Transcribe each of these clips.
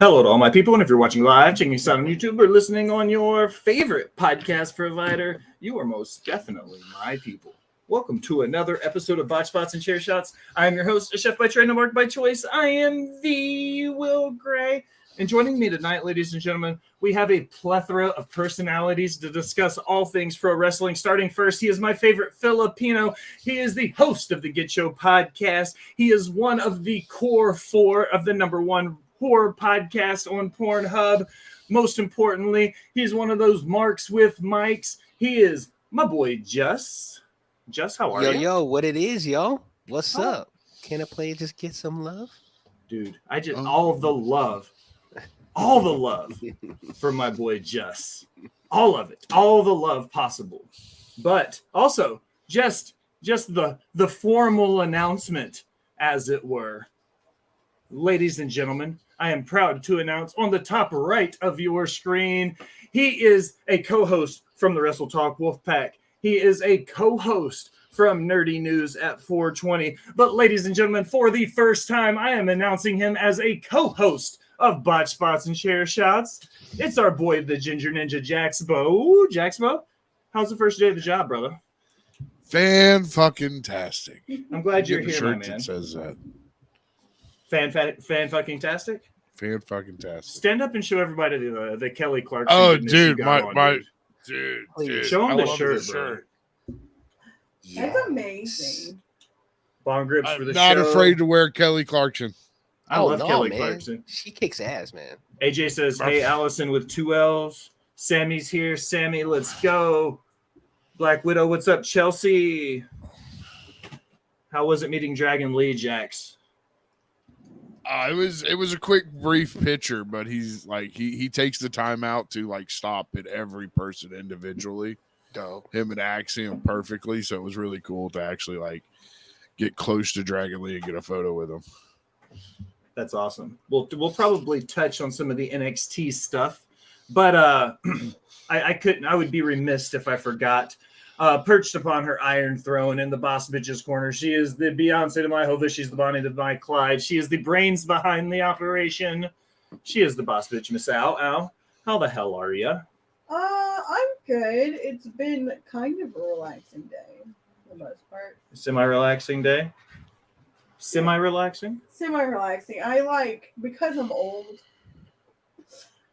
Hello to all my people, and if you're watching live, checking us out on YouTube, or listening on your favorite podcast provider, you are most definitely my people. Welcome to another episode of Botched Spots and Chair Shots. I am your host, a chef by trade, no mark by choice. I am the Will Gray. And joining me tonight, ladies and gentlemen, we have a plethora of personalities to discuss all things pro wrestling. Starting first, he is my favorite Filipino. He is the host of the Get Show podcast. He is one of the core four of the number one horror podcast on Pornhub. Most importantly, he's one of those marks with mics. He is my boy, Juss. Juss, how are you? Yo, what it is, yo? What's up? Can a player just get some love? Dude, I just, all the love for my boy, Juss. All of it. All the love possible. But also, just the formal announcement, as it were. Ladies and gentlemen, I am proud to announce on the top right of your screen, he is a co-host from the Wrestle Talk Wolfpack. He is a co-host from Nerdy News at 420. But ladies and gentlemen, for the first time, I am announcing him as a co-host of Botched Spots and Chair Shots. It's our boy, the Ginger Ninja, Jaxbo. Jaxbo, how's the first day of the job, brother? Fan-fucking-tastic. I'm glad you're here, my man. That says that. Fan-fucking-tastic? Fan-fucking-tastic. Stand up and show everybody the Kelly Clarkson. Oh, dude, dude. Show him I the love shirt, this bro. shirt. That's amazing. Bong grips for the show. I'm not afraid to wear Kelly Clarkson. I love Kelly man. Clarkson. She kicks ass, man. AJ says, hey, Allison with 2 L's. Sammy's here. Sammy, let's go. Black Widow, what's up, Chelsea? How was it meeting Dragon Lee, Jax? It was a quick, brief picture, but he's like he takes the time out to like stop at every person individually. Dope. Him and Axiom perfectly, so it was really cool to actually like get close to Dragon Lee and get a photo with him. That's awesome. We'll probably touch on some of the NXT stuff, but I would be remiss if I forgot. Perched upon her iron throne in the boss bitch's corner, she is the Beyonce to my Hova. She's the Bonnie to my Clyde. She is the brains behind the operation. She is the boss bitch, Miss Al. Al, how the hell are you? I'm good. It's been kind of a relaxing day for the most part. Semi-relaxing day? Semi-relaxing? Semi-relaxing. Because I'm old,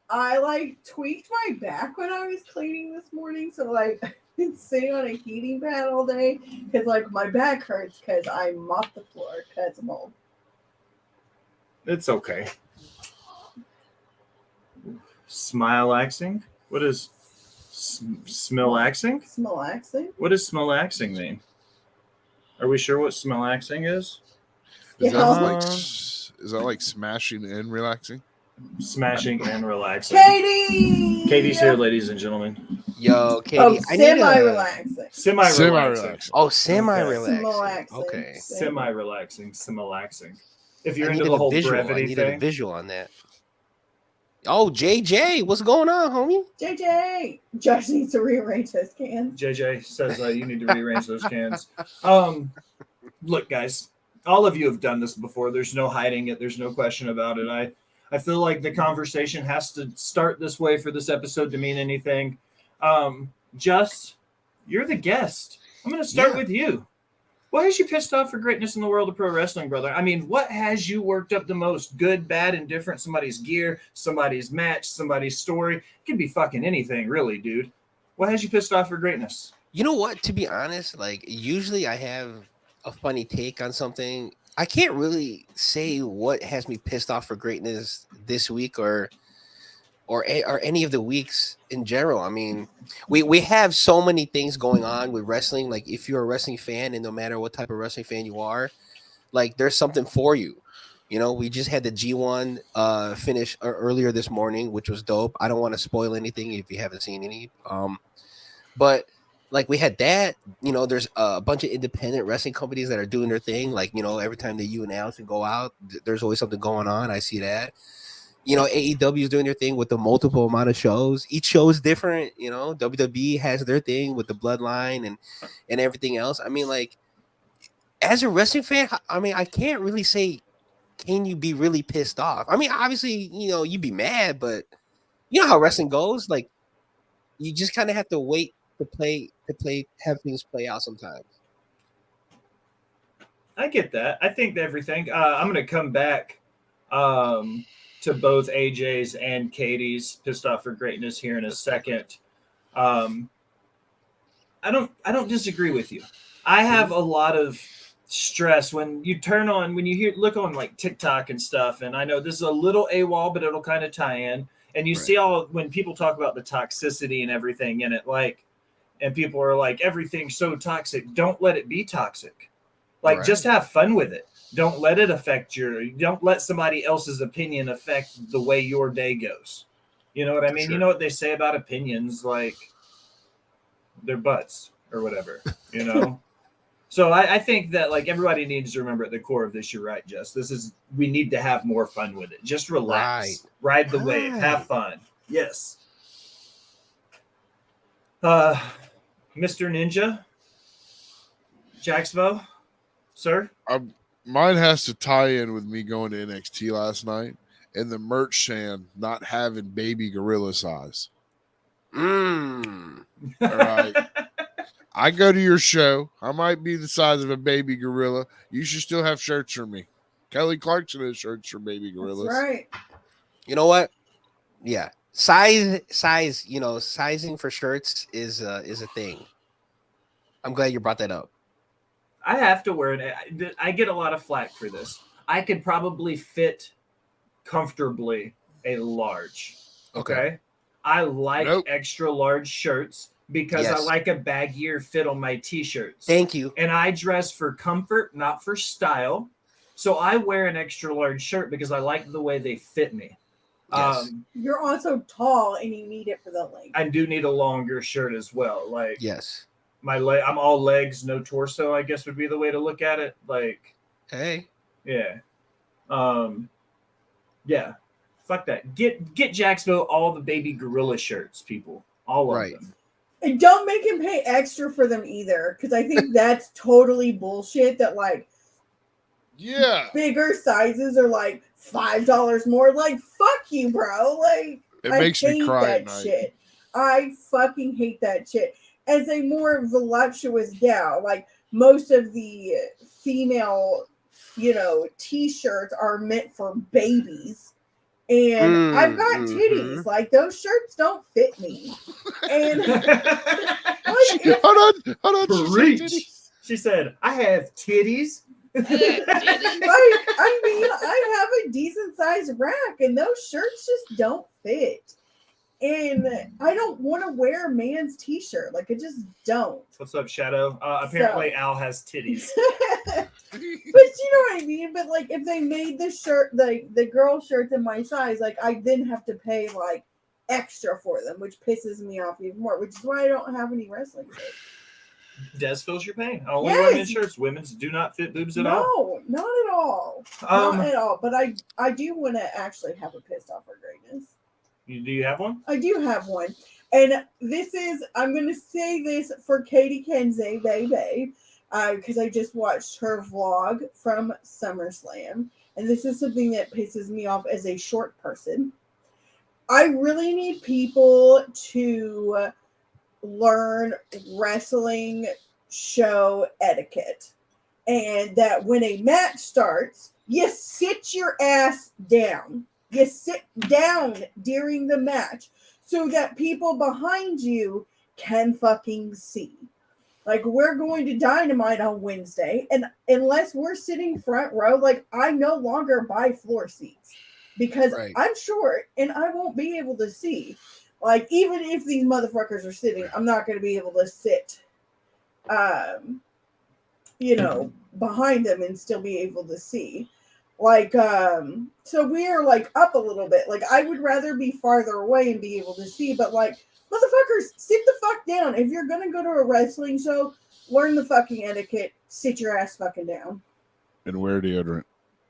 I tweaked my back when I was cleaning this morning. So I've been sitting on a heating pad all day because my back hurts because I mopped the floor because I'm old. It's okay. Smile-axing? What is smell-axing? Smell-axing? What does smell-axing mean? Are we sure what smell-axing is? Is Yeah. that like smashing and relaxing? Smashing and relaxing. Katie! Katie's here, ladies and gentlemen. Yo, Katie, Oh, I need a... semi-relaxing. Semi-relaxing. Oh, semi-relaxing. Smell-axing. Okay. Semi-relaxing. Semi-relaxing. If I you're into needed the a whole visual. brevity I needed a thing. visual on that. Oh, JJ, what's going on, homie? JJ! Josh needs to rearrange his cans. JJ says you need to rearrange those cans. Look, guys, all of you have done this before. There's no hiding it. There's no question about it. I feel like the conversation has to start this way for this episode to mean anything. Juss, you're the guest. I'm going to start with you. What has you pissed off for greatness in the world of pro wrestling, brother? I mean, what has you worked up the most? Good, bad, indifferent? Somebody's gear, somebody's match, somebody's story. It could be fucking anything, really, dude. What has you pissed off for greatness? You know what? To be honest, usually I have a funny take on something. I can't really say what has me pissed off for greatness this week or any of the weeks in general. I mean, we have so many things going on with wrestling. Like, if you're a wrestling fan, and no matter what type of wrestling fan you are, there's something for you. You know, we just had the G1 finish earlier this morning, which was dope. I don't want to spoil anything if you haven't seen any. But we had that, there's a bunch of independent wrestling companies that are doing their thing. Every time that you announce and go out, there's always something going on. I see that. AEW is doing their thing with the multiple amount of shows. Each show is different. WWE has their thing with the bloodline and everything else. I mean, as a wrestling fan, I mean, I can't really say can you be really pissed off? I mean, obviously, you'd be mad, but you know how wrestling goes. Like, you just kind of have to wait have things play out sometimes. I get that. I think everything. I'm going to come back to both AJ's and Katie's pissed off for greatness here in a second. I don't disagree with you. I have a lot of stress when you look on like TikTok and stuff, and I know this is a little AWOL, but it'll kind of tie in. And you see when people talk about the toxicity and everything in it, like, and people are like, everything's so toxic. Don't let it be toxic. Like, just have fun with it. Don't let it don't let somebody else's opinion affect the way your day goes. You know what I mean? Sure. You know what they say about opinions, like their butts or whatever, So I think that like everybody needs to remember at the core of this, you're right, Jess. We need to have more fun with it. Just relax. Ride the wave. Have fun. Yes. Mr. Ninja, Jacksbo, sir. Mine has to tie in with me going to NXT last night and the merch stand not having baby gorilla size. All right. I go to your show. I might be the size of a baby gorilla. You should still have shirts for me. Kelly Clarkson has shirts for baby gorillas. That's right. You know what? Yeah. Sizing for shirts is a thing. I'm glad you brought that up. I have to wear it. I get a lot of flack for this. I could probably fit comfortably a large. Okay. I like extra large shirts because I like a baggier fit on my t-shirts. Thank you. And I dress for comfort, not for style. So I wear an extra large shirt because I like the way they fit me. Yes. You're also tall and you need it for the leg. I do need a longer shirt as well. Like, yes. I'm all legs, no torso, I guess would be the way to look at it. Like, hey. Yeah. Yeah. Fuck that. Get Jacksbo all the baby gorilla shirts, people. All of them. And don't make him pay extra for them either, because I think that's totally bullshit. That like, bigger sizes are like $5 more. Like, fuck you, bro. Like, it makes me cry that shit. I fucking hate that shit. As a more voluptuous gal, like most of the female, t-shirts are meant for babies. And I've got titties. Like, those shirts don't fit me. And hold on. She said, I have titties. Like, I mean, I have a decent sized rack, and those shirts just don't fit. And I don't want to wear a man's t-shirt. Like, I just don't. What's up, Shadow? Apparently Al has titties. But you know what I mean? But like, if they made the shirt, the girl shirts in my size, like, I then have to pay like extra for them, which pisses me off even more, which is why I don't have any wrestling shirts. Des feels your pain. Only women's shirts. Women's do not fit boobs at all. No, not at all. Not at all. But I do want to actually have a pissed off for greatness. Do you have one? I do have one. And I'm going to say this for Katie Kenzie, baby, because I just watched her vlog from SummerSlam. And this is something that pisses me off as a short person. I really need people to learn wrestling show etiquette. And that when a match starts, you sit your ass down. You sit down during the match so that people behind you can fucking see. Like, we're going to Dynamite on Wednesday, and unless we're sitting front row, like, I no longer buy floor seats because I'm short and I won't be able to see. Like, even if these motherfuckers are sitting, I'm not going to be able to sit, behind them and still be able to see. Like, so we're like up a little bit. Like, I would rather be farther away and be able to see, but like, motherfuckers, sit the fuck down. If you're gonna go to a wrestling show, learn the fucking etiquette. Sit your ass fucking down. And wear deodorant.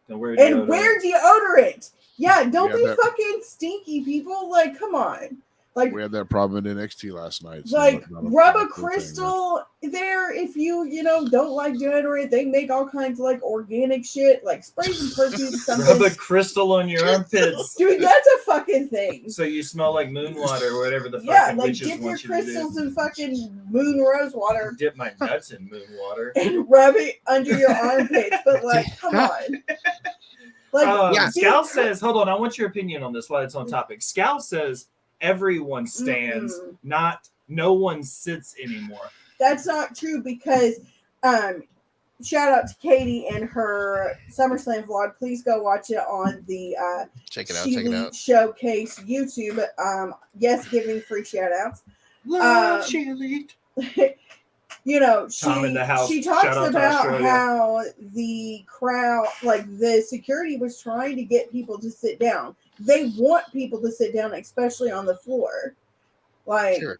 Wear deodorant. Yeah, don't be fucking stinky, people. Like, come on. Like, We had that problem in NXT last night. so like not rub a cool thing, crystal there if you don't like deodorant. They make all kinds of like organic shit, like spray some perfume, something. Rub a crystal on your armpits. Dude, that's a fucking thing. So you smell like moon water or whatever the Yeah, fucking like witches dip your want you to crystals do. in fucking moon rose water Dip my nuts in moon water. and rub it under your armpits. But like, come on. Like, Yeah. Scal says, hold on, I want your opinion on this while it's on topic. Scal says everyone stands, not no one sits anymore. that's not true because shout out to Katie and her SummerSlam vlog. Please go watch it on the Check it out. She Check it out. Showcase YouTube. Yes, giving free shout outs. Love She Elite. Tom in the house. she Shout talks out to about Australia. how the crowd, like the security was trying to get people to sit down. They want people to sit down, especially on the floor. Like, Sure.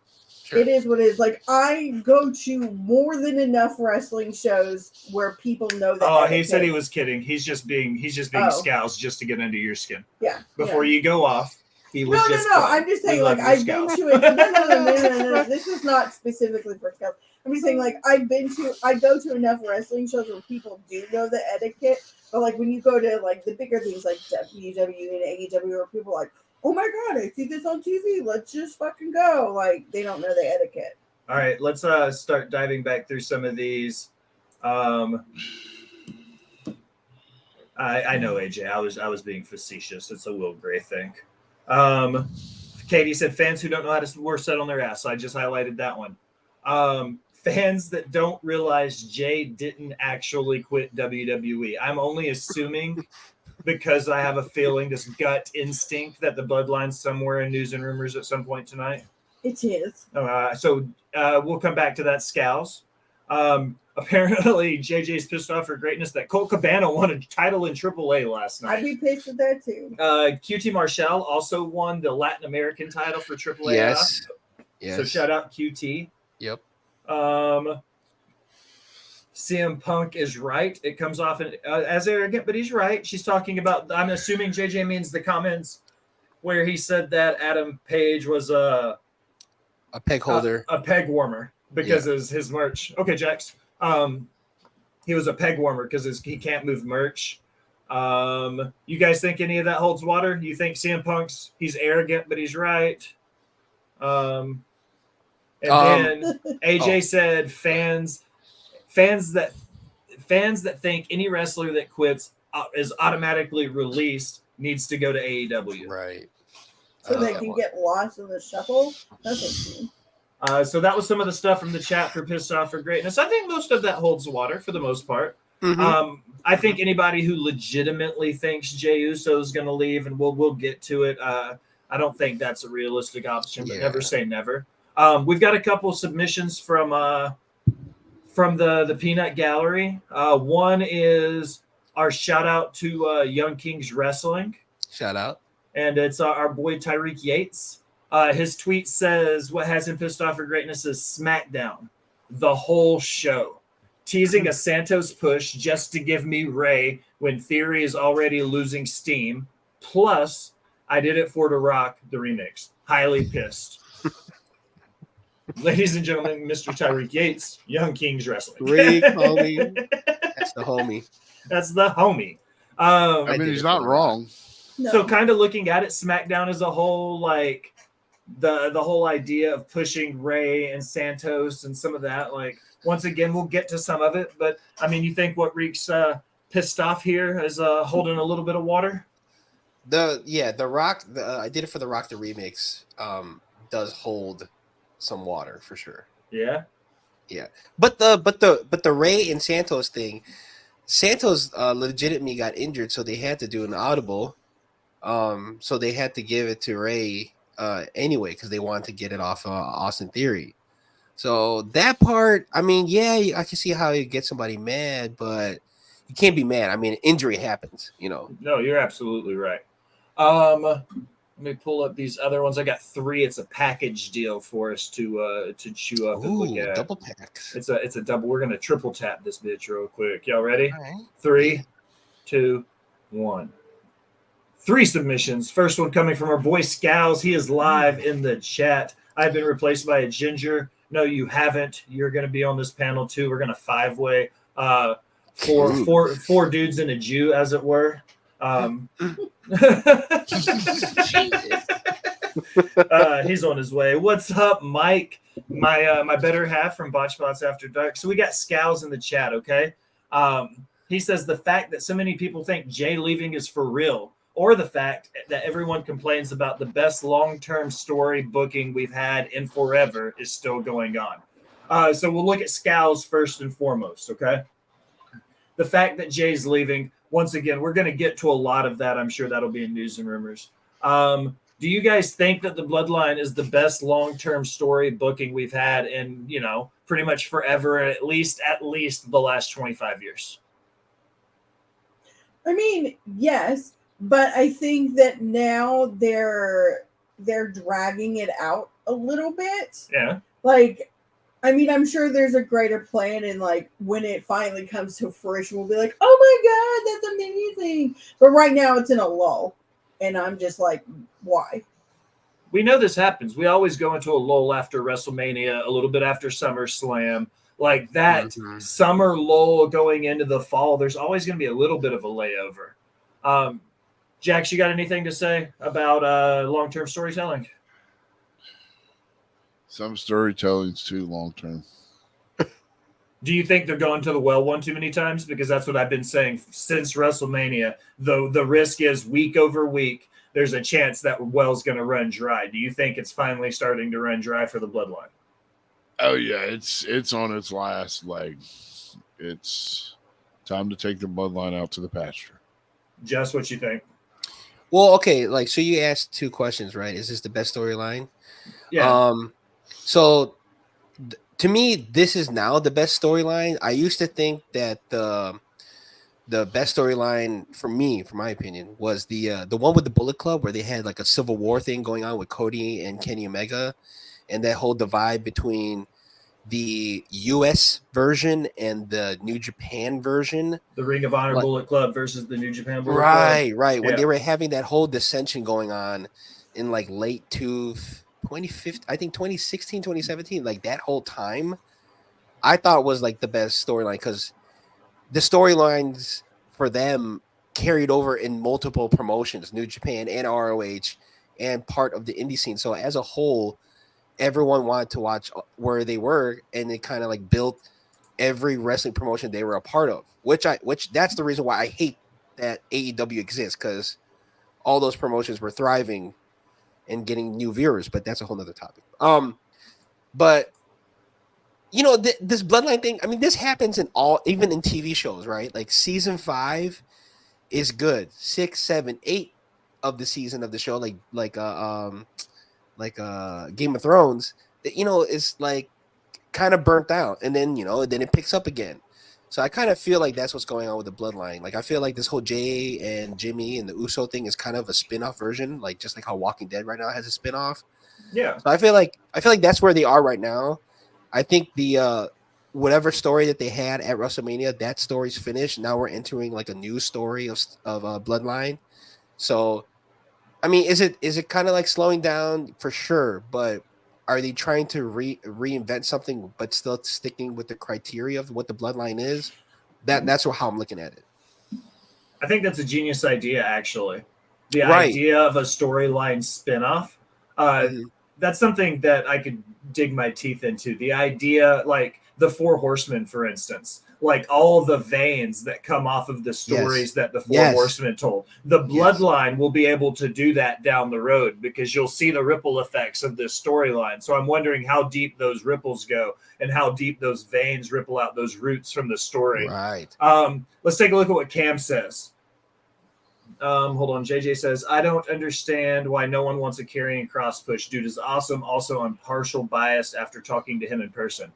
it is what it is. Like, I go to more than enough wrestling shows where people know that. Oh, he said he was kidding. He's just being Oh. Scouse just to get under your skin. Yeah. Before you go off, he was No. just I'm just saying, like, I've been to it. No. This is not specifically for Scouse. I'm just saying, like, I go to enough wrestling shows where people do know the etiquette. But, like, when you go to, like, the bigger things like WWE and AEW where people are like, oh my God, I see this on TV. Let's just fucking go. Like, they don't know the etiquette. All right, let's start diving back through some of these. I know, AJ. I was being facetious. It's a Will Gray thing. Katie said fans who don't know how to were set on their ass. So I just highlighted that one. Fans that don't realize Jay didn't actually quit WWE. I'm only assuming because I have a feeling, this gut instinct, that the bloodline's somewhere in news and rumors at some point tonight. It is. So we'll come back to that, Scouse. Apparently, JJ's pissed off for greatness that Colt Cabana won a title in AAA last night. I'd be pissed at that too. QT Marshall also won the Latin American title for AAA. Yes. So shout out QT. Yep. CM Punk is right. It comes off as arrogant, but he's right. She's talking about, I'm assuming JJ means the comments where he said that Adam Page was a peg holder, a peg warmer because of his merch. Okay, Jax. He was a peg warmer because he can't move merch. You guys think any of that holds water? You think CM Punk's he's arrogant, but he's right? And then AJ said fans that think any wrestler that quits is automatically released needs to go to AEW. right? So they can get lost in the shuffle. That's okay. So that was some of the stuff from the chat for Pissed Off for Greatness. I think most of that holds water for the most part. Mhm. I think anybody who legitimately thinks Jey Uso is going to leave, and we'll get to it. I don't think that's a realistic option, but never say never. We've got a couple submissions from the Peanut Gallery. One is our shout out to Young Kings Wrestling. Shout out. And it's our boy Tyreek Yates. His tweet says, what has him pissed off for greatness is SmackDown, the whole show. Teasing a Santos push just to give me Ray when Theory is already losing steam. Plus, I did it for The Rock, the remix. Highly pissed. Ladies and gentlemen, Mr. Tyreek Yates, Young Kings Wrestling. Rick, homie. That's the homie. That's the homie. I mean, he's not wrong. No. So kind of looking at it, SmackDown as a whole, like the whole idea of pushing Ray and Santos and some of that, like once again, we'll get to some of it. But I mean, you think what Reek's pissed off here is holding a little bit of water? The Rock, I did it for the Rock the remix. Does hold some water for sure. Yeah. But the Ray and Santos thing, Santos legitimately got injured, so they had to do an audible. So they had to give it to Ray anyway because they wanted to get it off Austin Theory. So that part, I mean, yeah, I can see how you get somebody mad, but you can't be mad. I mean, injury happens, you know. No, you're absolutely right. Let me pull up these other ones. I got 3. It's a package deal for us to chew up and look at. Double packs. It's a double. We're gonna triple tap this bitch real quick. Y'all ready? All right. 3, 2, 1. 3 submissions. First one coming from our boy Scowls. He is live in the chat. I've been replaced by a ginger. No, you haven't. You're going to be on this panel too. We're going to 5-way. Four dudes and a Jew, as it were. Jesus. He's on his way. What's up, Mike? My better half from Botched After Dark. So we got Scowls in the chat, okay? He says the fact that so many people think Jay leaving is for real, or the fact that everyone complains about the best long-term story booking we've had in forever is still going on. So we'll look at Scowls first and foremost, okay? The fact that Jay's leaving, once again, we're going to get to a lot of that. I'm sure that'll be in news and rumors. Do you guys think that the Bloodline is the best long-term story booking we've had in, pretty much forever, at least the last 25 years? I mean, yes, but I think that now they're dragging it out a little bit. Yeah. Like, I mean, I'm sure there's a greater plan, and like when it finally comes to fruition, we'll be like, "Oh my god, that's amazing!" But right now, it's in a lull, and I'm just like, "Why?" We know this happens. We always go into a lull after WrestleMania, a little bit after SummerSlam. Like that summer lull going into the fall, there's always going to be a little bit of a layover. Jax, you got anything to say about long-term storytelling? Some storytelling's too long-term. Do you think they're going to the well one too many times? Because that's what I've been saying since WrestleMania. The risk is week over week, there's a chance that well's going to run dry. Do you think it's finally starting to run dry for the Bloodline? Oh yeah, it's on its last leg. It's time to take the Bloodline out to the pasture. Jess, what you think? Well, okay, so you asked 2 questions, right? Is this the best storyline? Yeah. So to me, this is now the best storyline. I used to think that the best storyline for me, for my opinion, was the one with the Bullet Club, where they had like a Civil War thing going on with Cody and Kenny Omega, and that whole divide between the U.S. version and the New Japan version. The Ring of Honor Bullet Club versus the New Japan Bullet Club. Right. When they were having that whole dissension going on in like late 2015, I think 2016, 2017, like that whole time, I thought was like the best storyline, because the storylines for them carried over in multiple promotions, New Japan and ROH, and part of the indie scene. So as a whole, everyone wanted to watch where they were, and it kind of like built every wrestling promotion they were a part of, which that's the reason why I hate that AEW exists, because all those promotions were thriving and getting new viewers, but that's a whole nother topic. But this Bloodline thing, I mean, this happens even in TV shows, right? Like season 5 is good. 6, 7, 8 of the season of the show, like Game of Thrones, is like kind of burnt out, and then then it picks up again. So I kind of feel like that's what's going on with the Bloodline. Like I feel like this whole Jay and Jimmy and the Uso thing is kind of a spin-off version, like just like how Walking Dead right now has a spin-off. Yeah. So I feel like that's where they are right now. I think the whatever story that they had at WrestleMania, that story's finished. Now we're entering like a new story of Bloodline. So, I mean, is it kind of like slowing down? For sure, but are they trying to reinvent something but still sticking with the criteria of what the Bloodline is? That's how I'm looking at it. I think that's a genius idea, actually. The idea of a storyline spinoff. That's something that I could dig my teeth into. The idea, like the Four Horsemen, for instance, like all the veins that come off of the stories that the Four Horsemen told. The Bloodline will be able to do that down the road, because you'll see the ripple effects of this storyline. So I'm wondering how deep those ripples go and how deep those veins ripple out those roots from the story. Right. Let's take a look at what Cam says. Hold on. JJ says, I don't understand why no one wants a Karrion Kross push. Dude is awesome. Also, I'm partial biased after talking to him in person.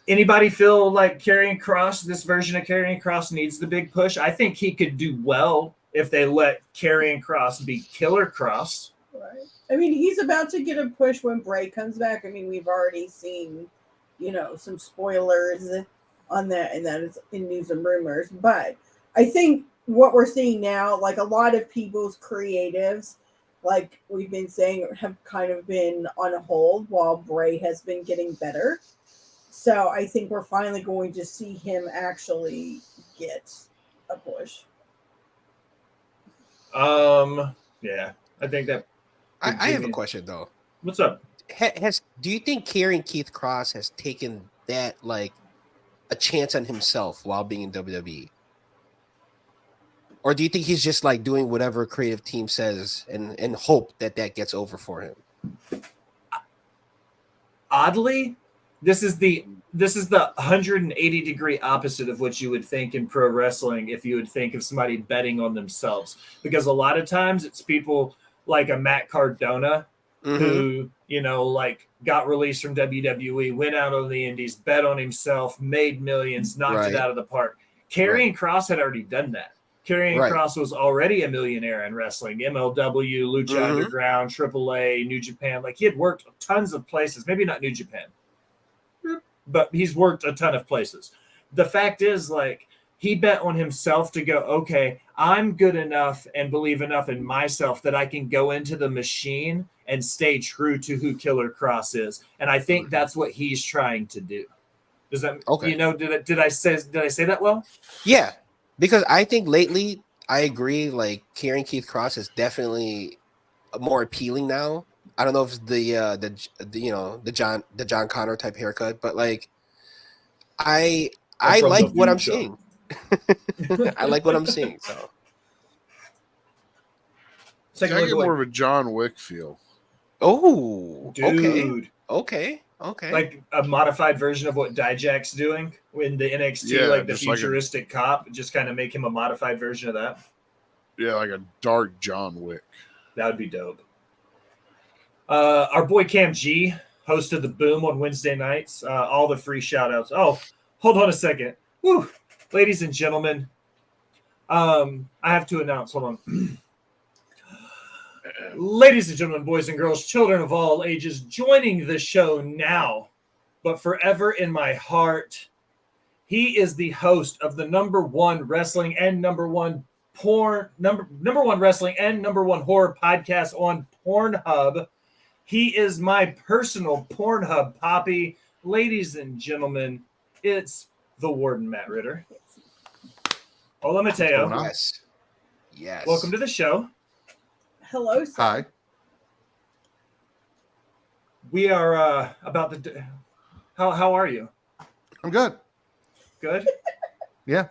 Anybody feel like Karrion Kross, this version of Karrion Kross, needs the big push? I think he could do well if they let Karrion Kross be Killer Kross. Right. I mean, he's about to get a push when Bray comes back. I mean, we've already seen, some spoilers on that, and that is in news and rumors. But I think what we're seeing now, like a lot of people's creatives, like we've been saying, have kind of been on hold while Bray has been getting better. So I think we're finally going to see him actually get a push. Yeah, I think that. I have a question though. What's up? Do you think Karrion Keith Cross has taken that like a chance on himself while being in WWE? Or do you think he's just like doing whatever a creative team says and hope that gets over for him? Oddly, this is the 180-degree opposite of what you would think in pro wrestling if you would think of somebody betting on themselves. Because a lot of times it's people like a Matt Cardona who, like got released from WWE, went out on the indies, bet on himself, made millions, knocked it out of the park. Karrion Kross had already done that. Karrion Kross was already a millionaire in wrestling. MLW, Lucha Underground, AAA, New Japan. Like, he had worked tons of places. Maybe not New Japan, but he's worked a ton of places. The fact is, like, he bet on himself to go, okay, I'm good enough and believe enough in myself that I can go into the machine and stay true to who Killer Kross is. And I think that's what he's trying to do. Does that, did I say that well? Yeah. Because I think lately, I agree. Like Karrion Keith Cross is definitely more appealing now. I don't know if it's the John Connor type haircut, but like I like what I'm seeing. I like what I'm seeing. So I get more of a John Wick feel. Oh, dude. Okay. Like a modified version of what Dijak's doing in the NXT, the futuristic cop. Just kind of make him a modified version of that. Yeah, like a dark John Wick. That would be dope. Our boy Cam G hosted the Boom on Wednesday nights. All the free shout outs. Oh, hold on a second. Woo. Ladies and gentlemen, I have to announce. Hold on. Ladies and gentlemen, boys and girls, children of all ages, joining the show now, but forever in my heart, he is the host of the number one wrestling and number one horror podcast on Pornhub. He is my personal Pornhub poppy. Ladies and gentlemen, it's the Warden, Matt Ritter. Hola, Mateo. Yes. Welcome to the show. Hello, sir. Hi. We are about to. How are you? I'm good. Good. Yeah.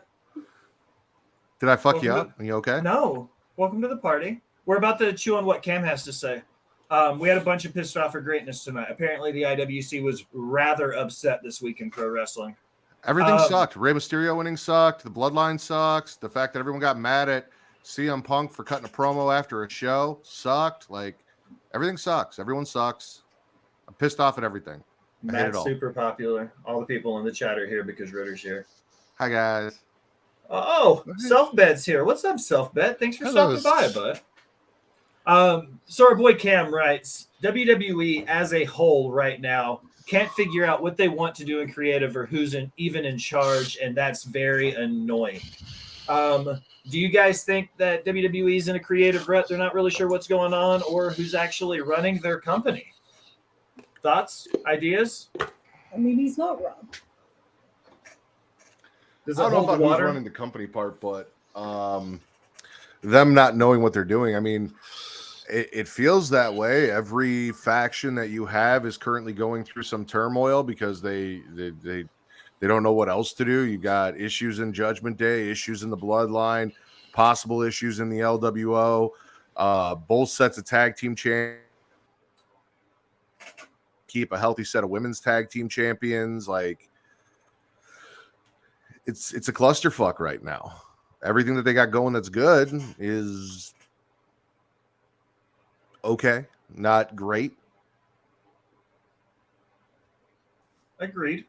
Did I fuck you up? Are you okay? No. Welcome to the party. We're about to chew on what Cam has to say. We had a bunch of pissed off for greatness tonight. Apparently, the IWC was rather upset this week in pro wrestling. Everything sucked. Rey Mysterio winning sucked. The Bloodline sucks. The fact that everyone got mad at CM Punk for cutting a promo after a show sucked. Like, everything sucks. Everyone sucks. I'm pissed off at everything. Matt's super popular. All the people in the chat are here because Ritter's here. Hi, guys. Oh, Self-Bed's here. What's up, Self-Bed? Thanks for stopping by, bud. So our boy Cam writes, WWE as a whole right now can't figure out what they want to do in creative or who's even in charge, and that's very annoying. Do you guys think that WWE is in a creative rut? They're not really sure what's going on or who's actually running their company. Thoughts? Ideas? I mean, he's not wrong. Does I don't know about who's running the company part, but them not knowing what they're doing. I mean, it feels that way. Every faction that you have is currently going through some turmoil because they don't know what else to do. You got issues in Judgment Day, issues in the Bloodline, possible issues in the LWO. Both sets of tag team champions. Keep a healthy set of women's tag team champions. Like, it's a clusterfuck right now. Everything that they got going that's good is okay, not great. Agreed.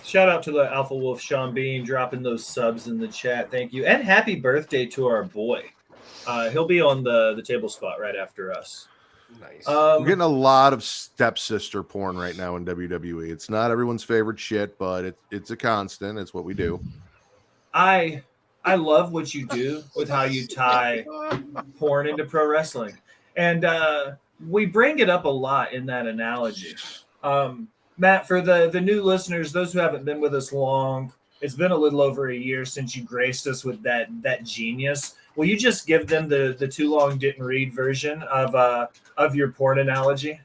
Shout out to the Alpha Wolf Sean Bean dropping those subs in the chat. Thank you. And happy birthday to our boy. He'll be on the table spot right after us. Nice. We're getting a lot of stepsister porn right now in WWE. It's not everyone's favorite shit, but it's a constant. It's what we do. I I love what you do with how you tie porn into pro wrestling. And we bring it up a lot in that analogy. Matt, for the new listeners, those who haven't been with us long, it's been a little over a year since you graced us with that genius. Will you just give them the too long didn't read version of your porn analogy?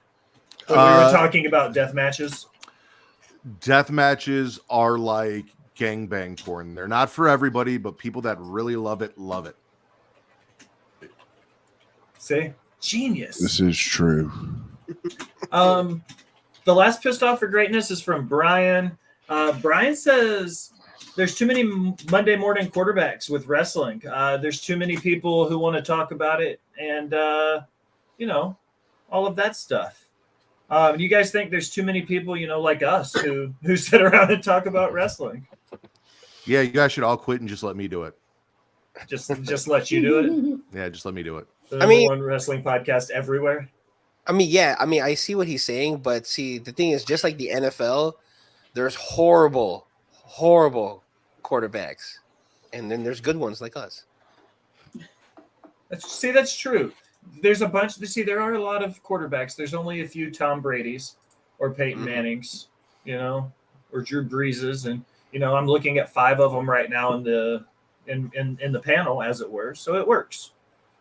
When we were talking about death matches. Death matches are like gangbang porn. They're not for everybody, but people that really love it, love it. See? Genius. This is true. The last pissed off for greatness is from Brian. Brian says there's too many Monday morning quarterbacks with wrestling. There's too many people who want to talk about it and, all of that stuff. Do you guys think there's too many people, like us who sit around and talk about wrestling? Yeah, you guys should all quit and just let me do it. Just let you do it? Yeah, just let me do it. The number one wrestling podcast everywhere. I see what he's saying, but see, the thing is, just like the NFL, there's horrible quarterbacks, and then there's good ones like us. That's true. There's a bunch. There are a lot of quarterbacks. There's only a few Tom Brady's or Peyton Mannings, or Drew Breeses, and I'm looking at 5 of them right now in the panel, as it were. So it works.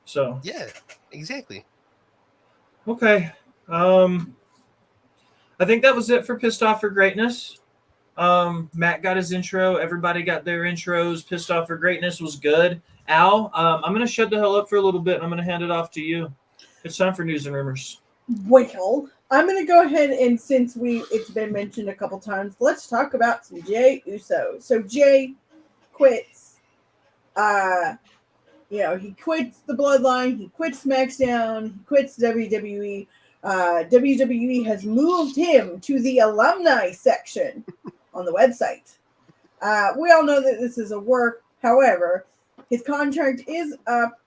So yeah, exactly. Okay. I think that was it for Pissed Off for Greatness. Matt got his intro. Everybody got their intros. Pissed Off for Greatness was good. Al, I'm going to shut the hell up for a little bit, and I'm going to hand it off to you. It's time for news and rumors. Well, I'm going to go ahead and since it's been mentioned a couple times, let's talk about some Jey Uso. So Jey quits. He quits the Bloodline. He quits SmackDown. He quits WWE. WWE has moved him to the alumni section on the website. We all know that this is a work. However, his contract is up,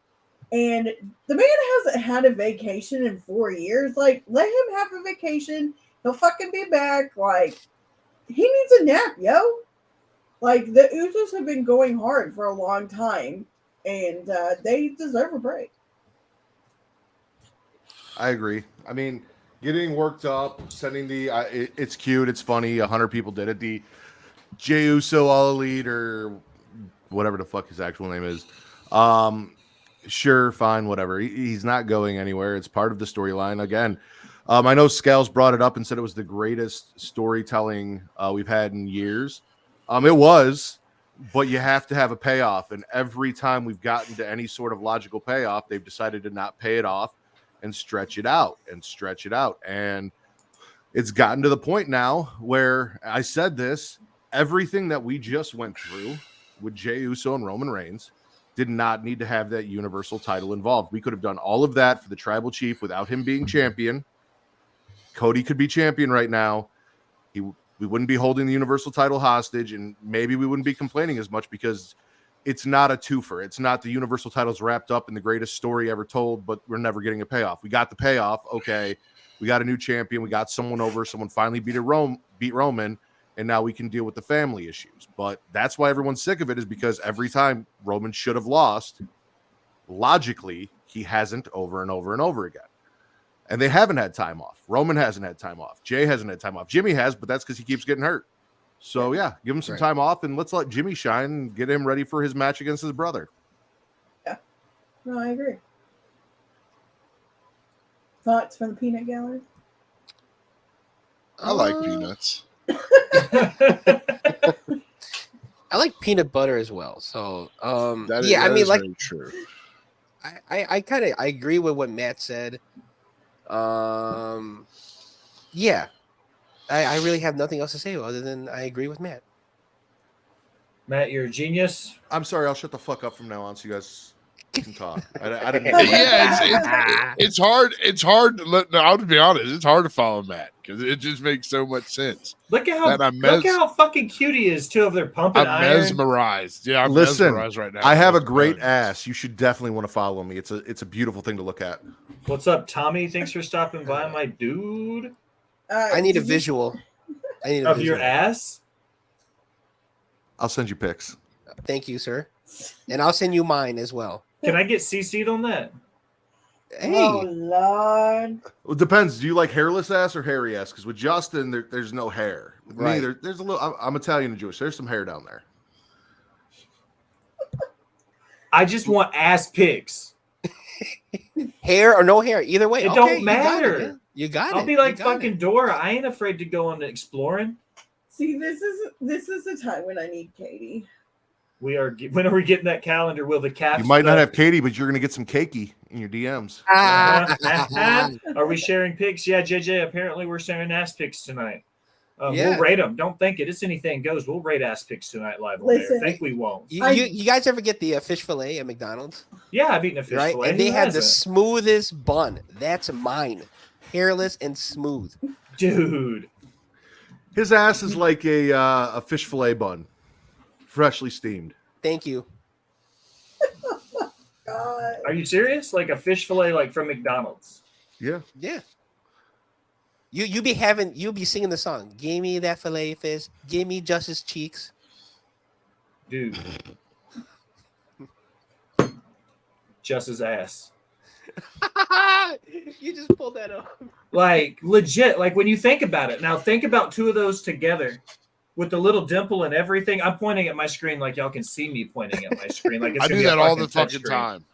and the man hasn't had a vacation in 4 years. Like, let him have a vacation. He'll fucking be back. Like, he needs a nap, yo. Like, the Usos have been going hard for a long time, and they deserve a break. I agree. I mean, getting worked up, sending it's cute, it's funny. 100 people did it. The Jey Uso All Elite or whatever the fuck his actual name is. Sure, fine, whatever. He's not going anywhere. It's part of the storyline. Again, I know Scales brought it up and said it was the greatest storytelling we've had in years. It was, but you have to have a payoff. And every time we've gotten to any sort of logical payoff, they've decided to not pay it off and stretch it out and stretch it out. And it's gotten to the point now where I said this, everything that we just went through with Jey Uso and Roman Reigns did not need to have that universal title involved. We could have done all of that for the tribal chief without him being champion. Cody could be champion right now. We wouldn't be holding the universal title hostage, and maybe we wouldn't be complaining as much because it's not a twofer. It's not the universal titles wrapped up in the greatest story ever told, but we're never getting a payoff. We got the payoff. Okay, we got a new champion. We got someone over. Someone finally beat Roman, and now we can deal with the family issues. But that's why everyone's sick of it, is because every time Roman should have lost, logically, he hasn't over and over and over again. And they haven't had time off. Roman hasn't had time off. Jey hasn't had time off. Jimmy has, but that's because he keeps getting hurt. So, yeah, give him some time off, and let's let Jimmy shine and get him ready for his match against his brother. Yeah. No, I agree. Thoughts from the peanut gallery? I like peanuts. I like peanut butter as well. So, That is very true. I agree with what Matt said. Yeah, I really have nothing else to say other than I agree with Matt. Matt, you're a genius. I'm sorry. I'll shut the fuck up from now on so you guys can talk. I didn't. Yeah, it's hard. It's hard. I'll be honest. It's hard to follow Matt because it just makes so much sense. Look at how fucking cute he is too. If they're pumping I'm iron. mesmerized. Yeah, I'm Listen, mesmerized right now. I have a great ass. You should definitely want to follow me. It's a beautiful thing to look at. What's up, Tommy? Thanks for stopping by, my dude. I need a visual. Of your ass? I'll send you pics. Thank you, sir. And I'll send you mine as well. Can I get CC'd on that? Hey, Oh Lord. Well, it depends. Do you like hairless ass or hairy ass? Because with Justin, there's no hair. With me, Right. there's a little. I'm Italian and Jewish. There's some hair down there. I just want ass pics. hair or no hair, either way. It Okay, don't you got it, matter. man. You got it. I'll be like You got fucking it. Dora. I ain't afraid to go on exploring. See, this is the time when I need Katie. When are we getting that calendar? Will the calf? You might not have Katie, but you're gonna get some cakey in your DMs. Are we sharing pics? Yeah, JJ. Apparently, we're sharing ass pics tonight. Yeah. We'll rate them. Don't think it. It's anything goes. We'll rate ass pics tonight live on air. Listen. Think we won't. You guys ever get the fish fillet at McDonald's? Yeah, I've eaten a fish Right, fillet. and they Who had the hasn't? smoothest bun. That's mine, hairless and smooth. Dude. His ass is like a fish fillet bun, freshly steamed. Thank you. God. Are you serious? Like a fish fillet, like from McDonald's? Yeah. Yeah. You be singing the song. Give me that fillet fish. Give me Juss's cheeks. Dude. Just his ass. You just pulled that up. Like legit. Like when you think about it. Now think about two of those together with the little dimple and everything. I'm pointing at my screen like y'all can see me pointing at my screen. Like it's I gonna do be a that all the touch fucking screen.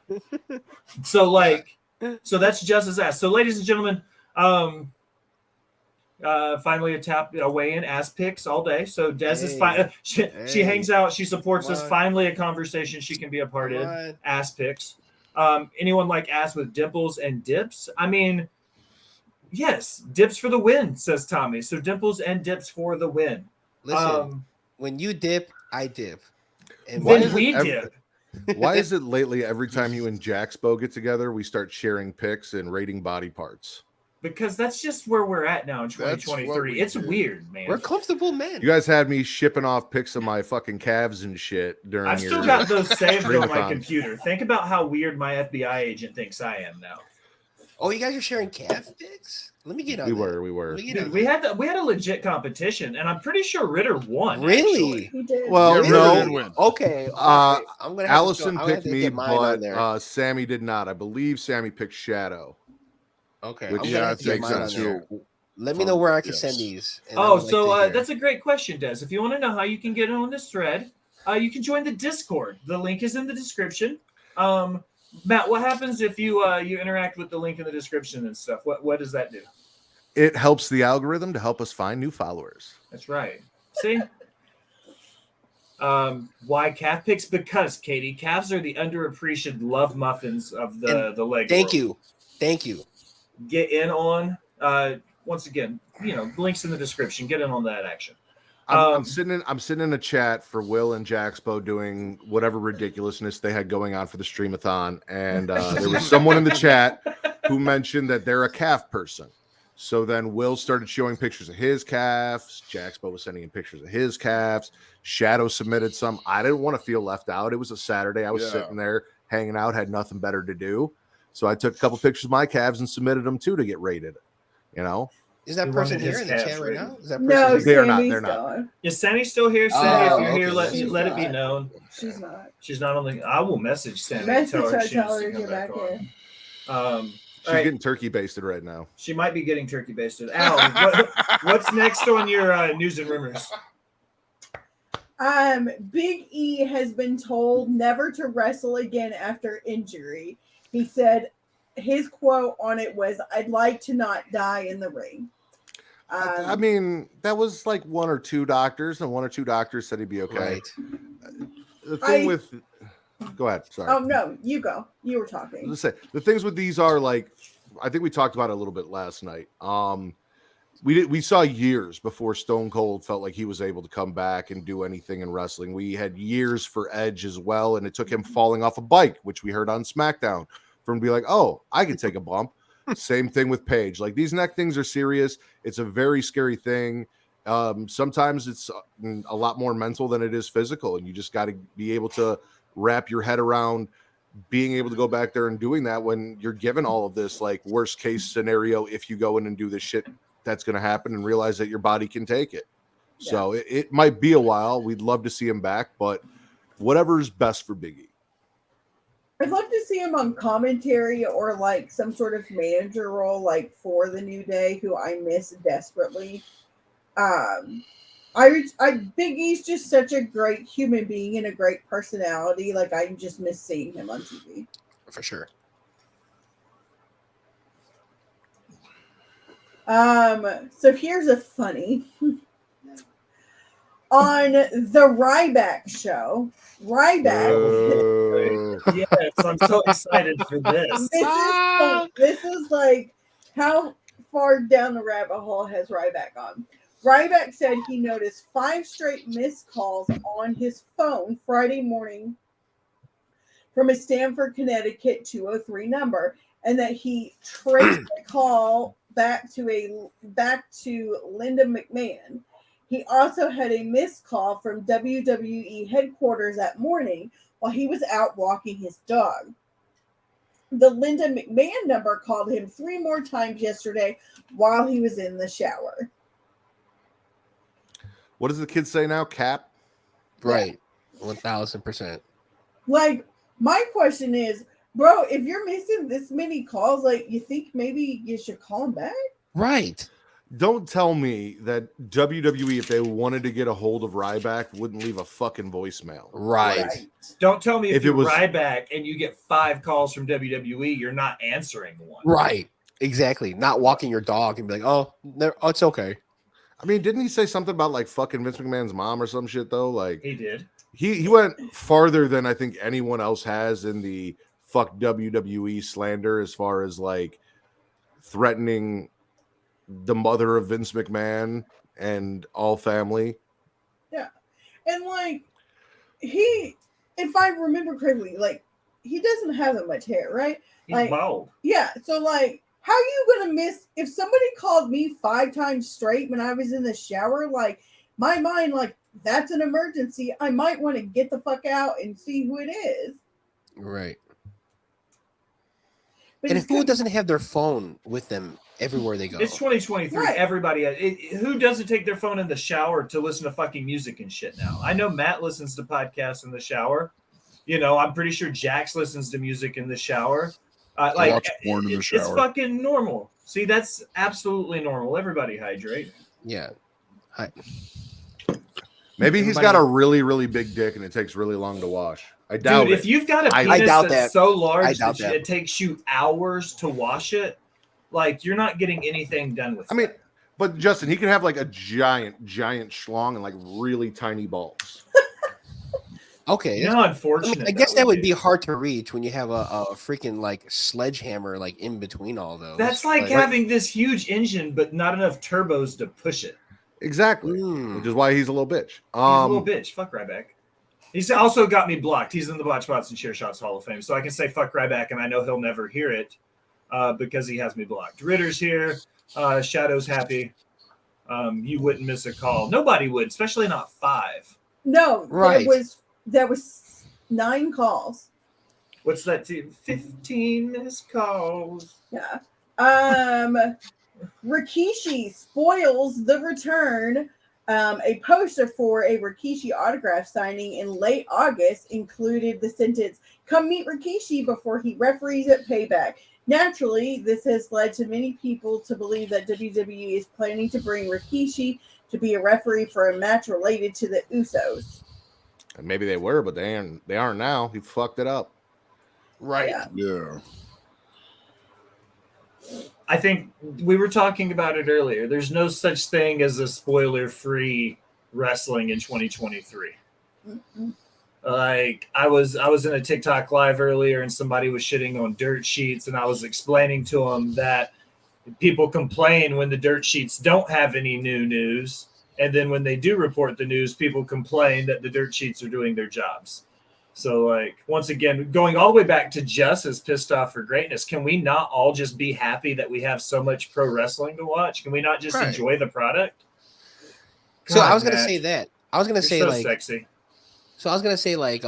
time. So that's just his ass. So ladies and gentlemen, finally a weigh-in ass picks all day. So Des is fine. She hangs out. She supports us. Finally, a conversation she can be a part of. Ass picks. Anyone like ass with dimples and dips? I mean, yes, dips for the win, says Tommy. So dimples and dips for the win. Listen, when you dip, I dip. And When we dip. Why is it lately every time you and Jaxpo get together, we start sharing pics and rating body parts? Because that's just where we're at now in That's what 2023. we It's do. weird, man. we're comfortable men. You guys had me shipping off pics of my fucking calves and shit during I've your. still got those saved on my stream-a-thon. computer. Think about how weird my FBI agent thinks I am now. Oh, you guys are sharing calf pics? Let me get on We that. were. Let me get Dude, on we that. had a legit competition, and I'm pretty sure Ritter won. Really? He did. Well, Really? no. Did win. Okay. all right. I'm gonna have Allison to, I'm gonna have picked to me, get mine on but there. Sammy did not. I believe Sammy picked Shadow. Okay. which I'm yeah, gonna I have to get think mine so on there. too. Let me know where I can Yes. send these. and I Oh, would like so to hear. that's a great question, Des. If you want to know how you can get on this thread, you can join the Discord. The link is in the description. Matt, what happens if you interact with the link in the description and stuff? What does that do? It helps the algorithm to help us find new followers. That's right. See? Why calf picks? Because Katie, calves are the underappreciated love muffins of the leg. Thank world. you. Thank you. Get in on. Once again, links in the description. Get in on that action. I'm sitting in a chat for Will and Jaxpo doing whatever ridiculousness they had going on for the streamathon, and there was someone in the chat who mentioned that they're a calf person. So then Will started showing pictures of his calves. Jaxpo was sending in pictures of his calves. Shadow submitted some. I didn't want to feel left out. It was a Saturday. I was sitting there hanging out, had nothing better to do. So I took a couple pictures of my calves and submitted them too to get rated. Is that He person wanted here his in the calves chat right rated. now? Is that person No, here? They are not, Sammy's they're not. gone. Is Sammy still here? Sammy, Oh, if you're here, okay. let it be She's known. She's not. She's not on the. I will message Sammy. Message and her, she tell needs her to come get back on. in. All She's right. getting turkey basted right now. She might be getting turkey basted. Al, what's next on your news and rumors? Big E has been told never to wrestle again after injury. He said his quote on it was, "I'd like to not die in the ring." I mean, that was like one or two doctors, and one or two doctors said he'd be okay. Right. The thing go ahead. Sorry. Oh no, you go. You were talking. Let's say the things with these are like, I think we talked about it a little bit last night. We saw years before Stone Cold felt like he was able to come back and do anything in wrestling. We had years for Edge as well, and it took him falling off a bike, which we heard on SmackDown, for him to be like, "Oh, I can take a bump." Same thing with Paige. Like, these neck things are serious. It's a very scary thing. Sometimes it's a lot more mental than it is physical, and you just got to be able to wrap your head around being able to go back there and doing that when you're given all of this, like, worst case scenario, if you go in and do this shit that's going to happen, and realize that your body can take it. So it might be a while. We'd love to see him back, but whatever's best for Big E. I'd love to see him on commentary or like some sort of manager role, like for the New Day, who I miss desperately. Big E's just such a great human being and a great personality. Like I just miss seeing him on TV For sure. So here's a funny. On the Ryback show, Yes, I'm so excited for this. This is like, how far down the rabbit hole has Ryback gone? Ryback said he noticed 5 straight missed calls on his phone Friday morning from a Stamford, Connecticut 203 number, and that he traced the call back to Linda McMahon. He also had a missed call from WWE headquarters that morning while he was out walking his dog. The Linda McMahon number called him 3 more times yesterday while he was in the shower. What does the kid say now? Cap? Right. 1000%. Like, my question is, bro, if you're missing this many calls, like, you think maybe you should call him back? Right. Don't tell me that WWE, if they wanted to get a hold of Ryback, wouldn't leave a fucking voicemail. Right. Don't tell me if it you was Ryback and you get 5 calls from WWE, you're not answering one. Right. Exactly. Not walking your dog and be like, oh, it's okay. I mean, didn't he say something about like fucking Vince McMahon's mom or some shit though? Like He did. He went farther than I think anyone else has in the fuck WWE slander as far as like threatening the mother of Vince McMahon and all family. Yeah. And like, he, if I remember correctly, like, he doesn't have that much hair, right? He's Like, bald. yeah. So like, how are you gonna miss if somebody called me 5 times straight when I was in the shower? Like, my mind, like, that's an emergency. I might want to get the fuck out and see who it is. Right. But And who doesn't have their phone with them everywhere they go? It's 2023. Right. Everybody, who doesn't take their phone in the shower to listen to fucking music and shit now? I know Matt listens to podcasts in the shower. You know, I'm pretty sure Jax listens to music in the shower. I watch porn in the shower. It's fucking normal. See, that's absolutely normal. Everybody hydrate. Yeah. Maybe he's got a really, really big dick and it takes really long to wash. I doubt Dude, it. if you've got a penis I doubt that's that. so large I doubt that that. it takes you hours to wash it, like, you're not getting anything done with it. I mean, but Justin, he can have like a giant schlong and like really tiny balls. Okay. you know how unfortunate I guess that would be be. hard to reach when you have a freaking like sledgehammer like in between all those. That's like having this huge engine, but not enough turbos to push it. Exactly. Which is why he's a little bitch. He's a little bitch. Fuck Ryback. He's also got me blocked. He's in the Botched Spots and Chair Shots Hall of Fame, so I can say fuck Ryback, and I know he'll never hear it because he has me blocked. Ritter's here. Shadow's happy. You wouldn't miss a call. Nobody would, especially not 5. No, Right. There was 9 calls. What's that? 15 missed calls. Yeah. Rikishi spoils the return. A poster for a Rikishi autograph signing in late August included the sentence, "Come meet Rikishi before he referees at Payback." Naturally, this has led to many people to believe that WWE is planning to bring Rikishi to be a referee for a match related to the Usos. And maybe they were, but they aren't now. He fucked it up. right. Yeah. I think we were talking about it earlier. There's no such thing as a spoiler-free wrestling in 2023. Mm-hmm. Like, I was in a TikTok live earlier and somebody was shitting on dirt sheets, and I was explaining to them that people complain when the dirt sheets don't have any new news, and then when they do report the news, people complain that the dirt sheets are doing their jobs. So, like, once again, going all the way back to Juss is pissed off for greatness. Can we not all just be happy that we have so much pro wrestling to watch? Can we not just Right. enjoy the product? So I was God, gonna Matt, say that. I was gonna you're say so like sexy. so I was gonna say like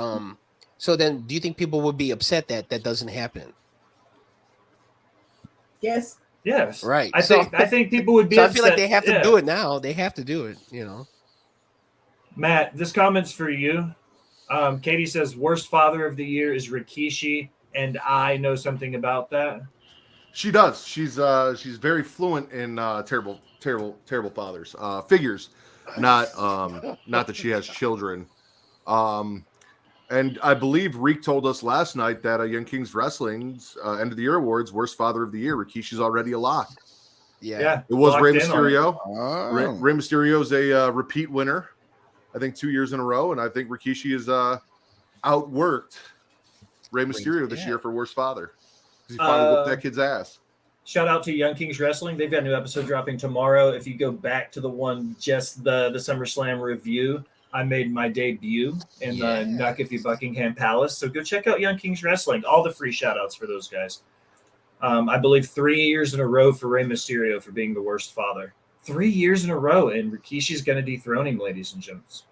so then do you think people would be upset that that doesn't happen? Yes. Yes, Right. I think people would be. So I upset. feel like they have to Yeah. do it now. They have to do it, you know. Matt, this comment's for you. Katie says worst father of the year is Rikishi, and I know something about that. She does. She's very fluent in terrible fathers figures. Not that she has children. And I believe Reek told us last night that Young Kings Wrestling's end of the year awards worst father of the year. Rikishi's already a lock. Yeah. It was Rey locked in on it. Mysterio. Oh. Rey Mysterio's a repeat winner. I think 2 years in a row, and I think Rikishi has outworked Rey Mysterio this year for worst father. He finally whooped that kid's ass. Shout out to Young Kings Wrestling. They've got a new episode dropping tomorrow. If you go back to the one, just the SummerSlam review, I made my debut in the Nuckify Buckingham Palace. So go check out Young Kings Wrestling. All the free shout outs for those guys. I believe 3 years in a row for Rey Mysterio for being the worst father. 3 years in a row, and Rikishi's going to dethrone him, ladies and gents.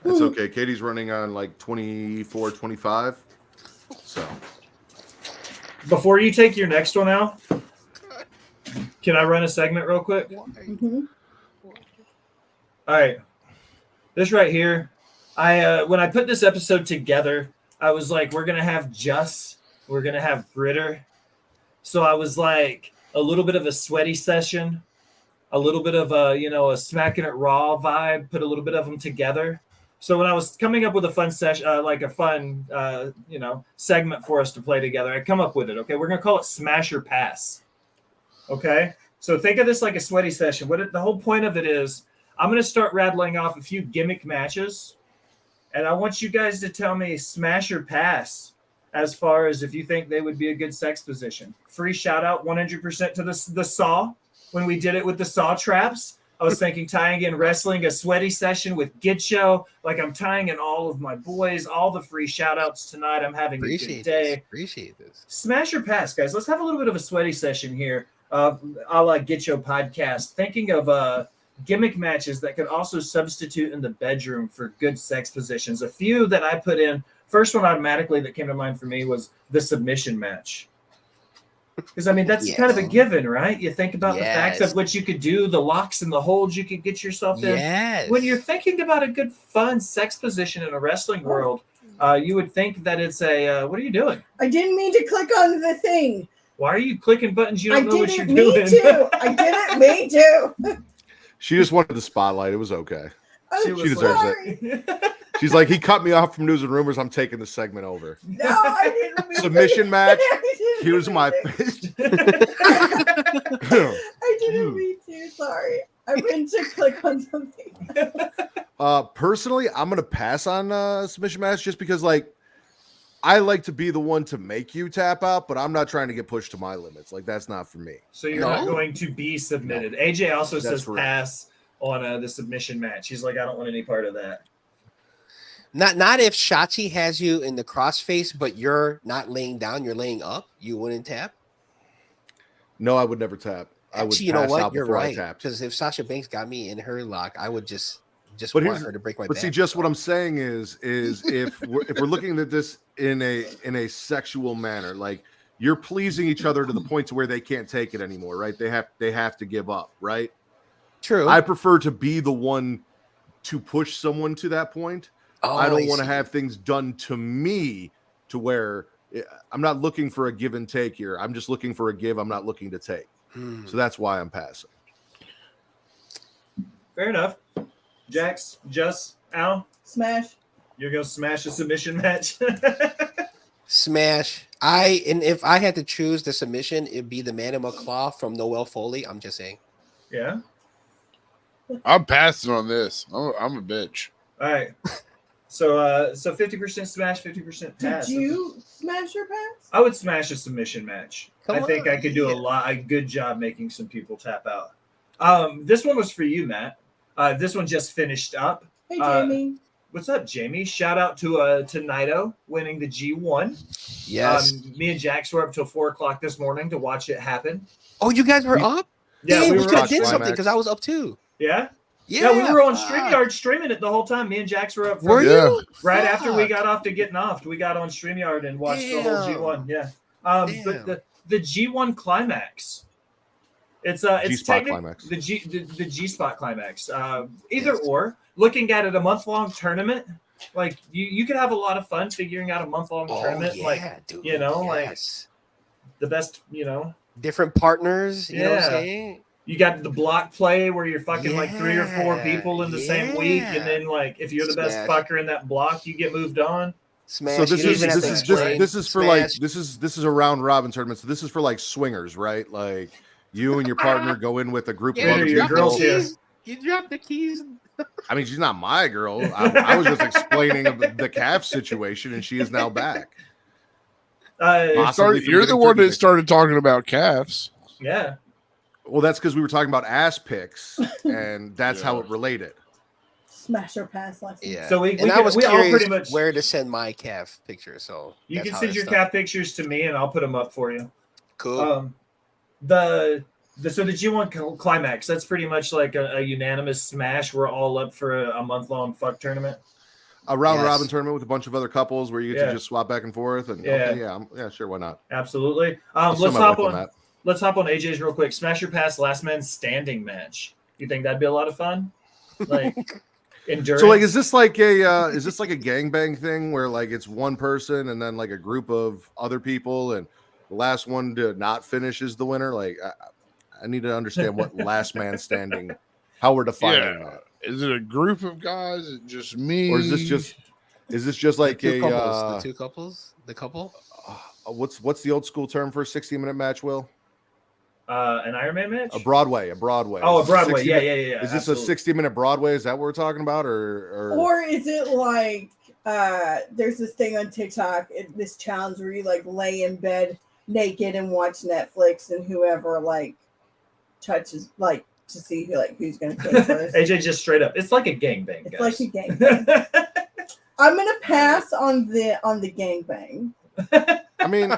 It's okay. Katie's running on like 24, 25. So Before you take your next one out, can I run a segment real quick? Mm-hmm. All right. This right here, when I put this episode together, I was like, we're going to have Juss. We're going to have Britter. So I was like, a little bit of a sweaty session, a little bit of a Smackin' It Raw vibe, put a little bit of them together. So when I was coming up with a fun session, like a fun, segment for us to play together, I come up with it. Okay, we're gonna call it Smash or Pass. Okay, so think of this like a sweaty session. The whole point of it is, I'm gonna start rattling off a few gimmick matches, and I want you guys to tell me Smash or Pass as far as if you think they would be a good sex position. Free shout out 100% to the Saw when we did it with the Saw traps. I was thinking tying in wrestling, a sweaty session with Gitcho. Like I'm tying in all of my boys, all the free shout outs tonight. I'm having a good day. Appreciate this. Smash or Pass, guys. Let's have a little bit of a sweaty session here. A la Gitcho podcast. Thinking of gimmick matches that could also substitute in the bedroom for good sex positions. A few that I put in. First one automatically that came to mind for me was the submission match. Because, I mean, that's kind of a given, right? You think about the fact of what you could do, the locks and the holds you could get yourself in. Yes. When you're thinking about a good, fun sex position in a wrestling world, you would think that it's what are you doing? I didn't mean to click on the thing. Why are you clicking buttons you don't know what you're I doing? didn't mean to. she just wanted the spotlight. It was okay. She deserves it. She's like, he cut me off from news and rumors. I'm taking the segment over. No, I didn't mean Submission match. Here's my fist. I didn't mean to. Sorry. I meant to click on something. Personally, I'm gonna pass on submission match just because, like, I like to be the one to make you tap out, but I'm not trying to get pushed to my limits. Like, that's not for me. So you're not going to be submitted. No. AJ also says pass on the submission match. He's like, I don't want any part of that. Not if Shotzi has you in the crossface, but you're not laying down, you're laying up. You wouldn't tap. No, I would never tap. I would. Actually, you know what? You're right. I because if Sasha Banks got me in her lock, I would just want her to break my back. But see, just what I'm saying is if we're looking at this in a sexual manner, like you're pleasing each other to the point to where they can't take it anymore, right? They have to give up, right? True. I prefer to be the one to push someone to that point. I don't want to have things done to me to where I'm not looking for a give and take here. I'm just looking for a give. I'm not looking to take. So that's why I'm passing. Fair enough. Jax, Juss, Al? Smash. You're going to smash a submission match? Smash. If I had to choose the submission, it'd be the Man in McClaw from Noel Foley. I'm just saying. Yeah? I'm passing on this. I'm a bitch. All right. So 50% smash, 50% pass. Did you smash or pass? I would smash a submission match. I think I could do a good job making some people tap out. This one was for you, Matt. This one just finished up. Hey, Jamie. What's up, Jamie? Shout out to Naito winning the G1. Yes. Me and Jax were up till 4:00 this morning to watch it happen. Oh, you guys were up? Yeah, we were could have did something because I was up too. Yeah? Yeah, we were on StreamYard streaming it the whole time. Me and Jax were up. Were you? Right after we got off to getting offed, we got on StreamYard and watched the whole G1. Yeah. But the G1 climax, it's technically climax. the G spot climax. Either or. Looking at it, a month-long tournament, Like you could have a lot of fun figuring out a month-long tournament. Yeah, like dude. you know, like Yes. the best, Different partners. You know what I'm Yeah. saying? You got the block play where you're fucking like 3 or 4 Yeah, people in the same week, and yeah. then like if you're the best Smash. fucker in that block, you get moved on. Smash. So this you is don't even have this to is explain. this is for like Smash. this is a round robin tournament. So this is for like swingers, right? Like you and your partner go in with a group of Yeah, other your you girls dropped people. the here. keys. You dropped the keys. I mean, she's not my girl. I was just explaining the calf situation, and she is now back. Possibly from You're the getting one turkey that bacon. started talking about calves. Yeah. Well, that's because we were talking about ass picks, and that's how it related. Smash or pass lessons. Yeah. So we I was all curious pretty much where to send my calf picture. So you that's can how send that your stuff- calf pictures to me, and I'll put them up for you. Cool. The G1 climax, that's pretty much like a unanimous smash. We're all up for a month-long fuck tournament. A round Yes. robin tournament with a bunch of other couples where you get to just swap back and forth. And okay, yeah, sure, why not? Absolutely. I'll Let's send my hop wife on. that. Let's hop on AJ's real quick. Smash your pass, last man standing match. You think that'd be a lot of fun? Like endurance. So like, is this like a gangbang thing where like it's one person and then like a group of other people and the last one to not finish is the winner? Like, I need to understand what last man standing, how we're defining that. Is it a group of guys? Is it just me? Or is this just like the a two couples, the couple? what's the old school term for a 60-minute match, Will? An Iron Man match? A Broadway. Oh, a Broadway. Yeah. Is this absolutely. a 60-minute Broadway? Is that what we're talking about? Or is it like there's this thing on TikTok, this challenge where you like lay in bed naked and watch Netflix, and whoever like touches like to see who's gonna pay first. AJ just straight up. It's like a gangbang. It's guys. like a gangbang. I'm gonna pass on the gangbang. I mean,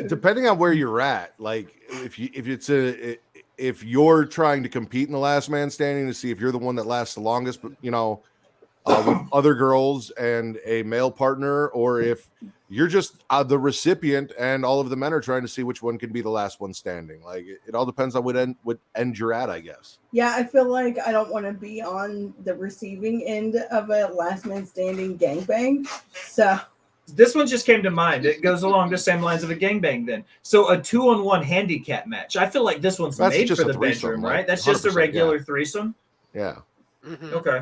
depending on where you're at, like if you're trying to compete in the last man standing to see if you're the one that lasts the longest, but with other girls and a male partner, or if you're just the recipient and all of the men are trying to see which one can be the last one standing. Like it all depends on what end you're at, I guess. Yeah, I feel like I don't want to be on the receiving end of a last man standing gangbang. So this one just came to mind. It goes along the same lines of a gangbang then. So a 2-on-1 handicap match. I feel like this one's That's made just for a the threesome, bedroom, right? right? That's just a 100%, regular threesome? Yeah. Mhm. Okay.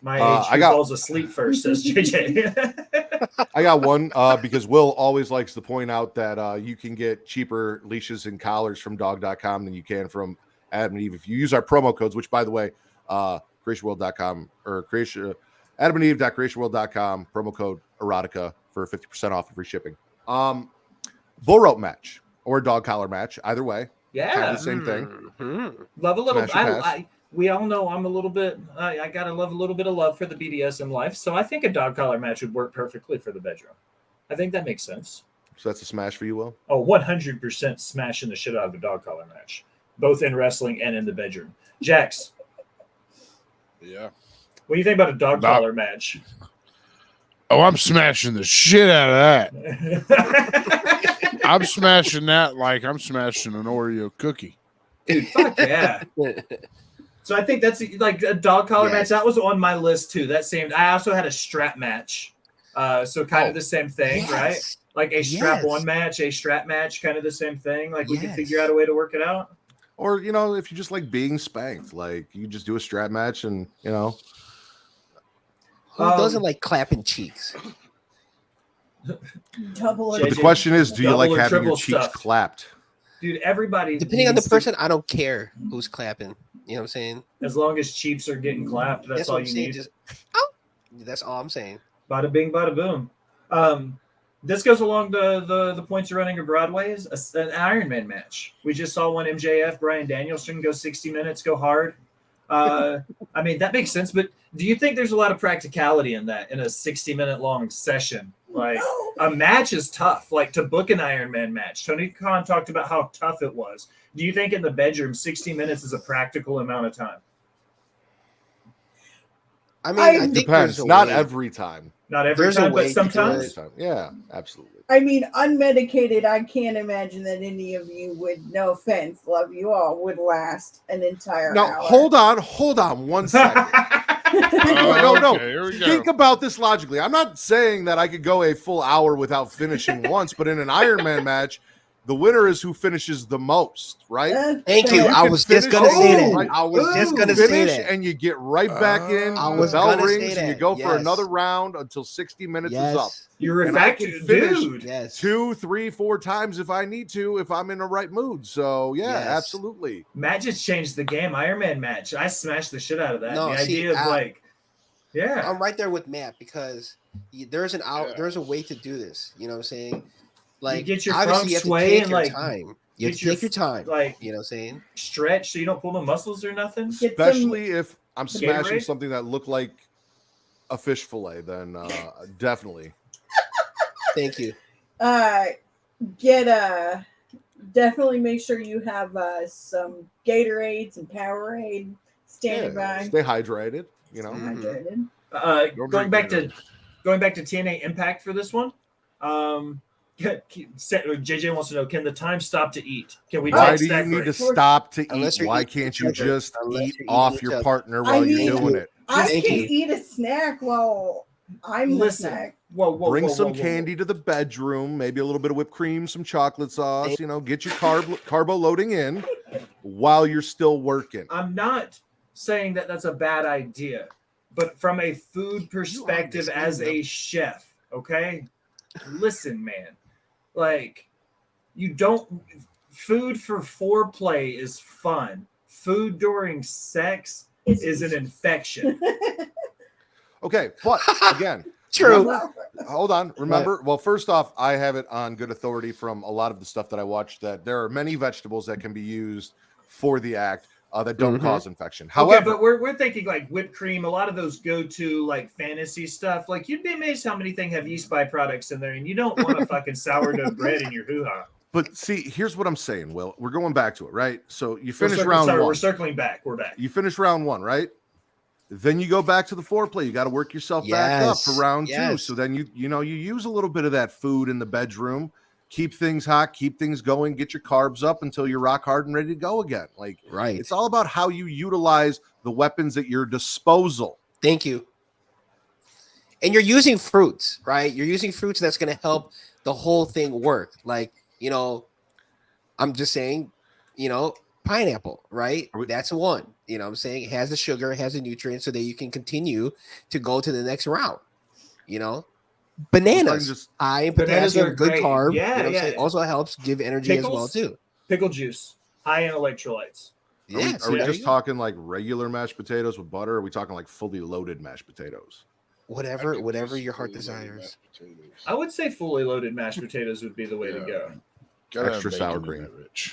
My I age got- falls asleep first, says JJ. I got one because Will always likes to point out that you can get cheaper leashes and collars from dog.com than you can from Adam and Eve. If you use our promo codes, which by the way, creationworld.com or adamandeve.creationworld.com, promo code erotica for 50% off and free shipping. Bull rope match or dog collar match, either way. Kind Yeah. of the same thing. Mhm. Love a little. Smash your pass. We all know I'm a little bit. I gotta love a little bit of love for the BDSM life. So I think a dog collar match would work perfectly for the bedroom. I think that makes sense. So that's a smash for you, Will. Oh, 100% smashing the shit out of a dog collar match, both in wrestling and in the bedroom. Jax, Yeah. what do you think about a dog Nah. collar match? Oh, I'm smashing the shit out of that. I'm smashing that like I'm smashing an Oreo cookie. Dude, fuck yeah. So I think that's like a dog collar match. Yes. That was on my list too. That seemed. I also had a strap match. So kind of the same thing, right? Yes. Like a strap Yes. on match, a strap match, kind of the same thing. Like we could Yes. figure out a way to work it out. Or, if you just like being spanked, like you just do a strap match and, Who doesn't like clapping cheeks? double or JJ, the question is, do you double like or having your triple cheeks stuff. clapped? Dude, everybody. Depending on the needs to- person, I don't care who's clapping. You know what I'm saying? as long as cheeks are getting clapped, that's all what I'm you saying. need. Just, oh, that's all I'm saying. Bada bing, bada boom. This goes along the points of running a Broadway is an Iron Man match. We just saw one MJF, Bryan Danielson go 60 minutes, go hard. I mean, that makes sense, but do you think there's a lot of practicality in that in a 60-minute long session? Like a match is tough, like to book an Iron Man match. Tony Khan talked about how tough it was. Do you think in the bedroom 60 minutes is a practical amount of time? I mean, I think Depends. there's a Not way. every time. Not every There's a time, way but to do sometimes. it. Yeah, absolutely. I mean, unmedicated, I can't imagine that any of you would, no offense, love you all, would last an entire Now, hour. hold on 1 second. No. Here we go. Think about this logically. I'm not saying that I could go a full hour without finishing once, but in an Iron Man match, the winner is who finishes the most, right? Thank So you. you I can was just finish gonna say that. right? I was just gonna say Finish that. and you get right back in. I The was bell gonna say rings and you that. go for Yes. another round until 60 minutes is up. Yes. You're a And I factor, can finish dude. Yes. 2, 3, 4 times if I need to, if I'm in the right mood. So yeah, Yes. absolutely. Matt just changed the game. Iron Man match. I smashed the shit out of that. No, the see, idea of like, yeah. I'm right there with Matt because there's Yeah. there's a way to do this. You know what I'm saying? Like, get your obviously front you have to sway take and, your like, time. You have get to take your time. like You know what I'm saying? stretch so you don't pull no muscles or nothing. Get Especially if I'm Gatorade? smashing something that looked like a fish fillet, then definitely. Thank you. Get definitely make sure you have some Gatorade, some Powerade standing by. Stay hydrated, you know. Mhm. Hydrated. Going back to TNA Impact for this one. JJ wants to know: can the time stop to eat? Can we? Why take do you snack need to breaks? stop to Unless eat? you're Why eating can't each you other. just Unless eat you're off eating your each other. partner I while you're mean- doing it? I Thank can you. eat a snack while I'm the Listen. snack. Whoa, Bring whoa, some whoa, whoa. candy to the bedroom, maybe a little bit of whipped cream, some chocolate sauce, Thank- you know, get your carbo loading in while you're still working. I'm not saying that that's a bad idea, but from a food perspective, as a chef, okay? Listen, man, like you don't. Food for foreplay is fun. Food during sex is an infection. Okay, but again, True. hold on. Remember, well, first off, I have it on good authority from a lot of the stuff that I watched that there are many vegetables that can be used for the act that don't cause infection. However, Okay, but we're thinking like whipped cream. A lot of those go to like fantasy stuff. Like you'd be amazed how many things have yeast byproducts in there, and you don't want a fucking sourdough bread in your hoo-ha. but see, here's what I'm saying, Will. We're going back to it, right? So you We're finish circling- round sorry, one. We're circling back. We're back. You finish round one, right? Then you go back to the foreplay. You got to work yourself back up for Yes, round two. yes. So then you use a little bit of that food in the bedroom, keep things hot, keep things going, get your carbs up until you're rock hard and ready to go again. Like Right. it's all about how you utilize the weapons at your disposal. Thank you. And you're using fruits, right? You're using fruits that's going to help the whole thing work. Like, I'm just saying, pineapple, right? That's one. You know what I'm saying? It has the sugar, it has the nutrients so that you can continue to go to the next round. Bananas, Just high in Bananas potassium, are good great. carb. Yeah, You know what I'm yeah. saying? Also helps give energy as well, Pickles? too. Pickle juice, high in electrolytes. Yes. Are we Yeah. just talking like regular mashed potatoes with butter? Or are we talking like fully loaded mashed potatoes? whatever your heart desires. I would say fully loaded mashed potatoes would be the way to go. Extra sour cream.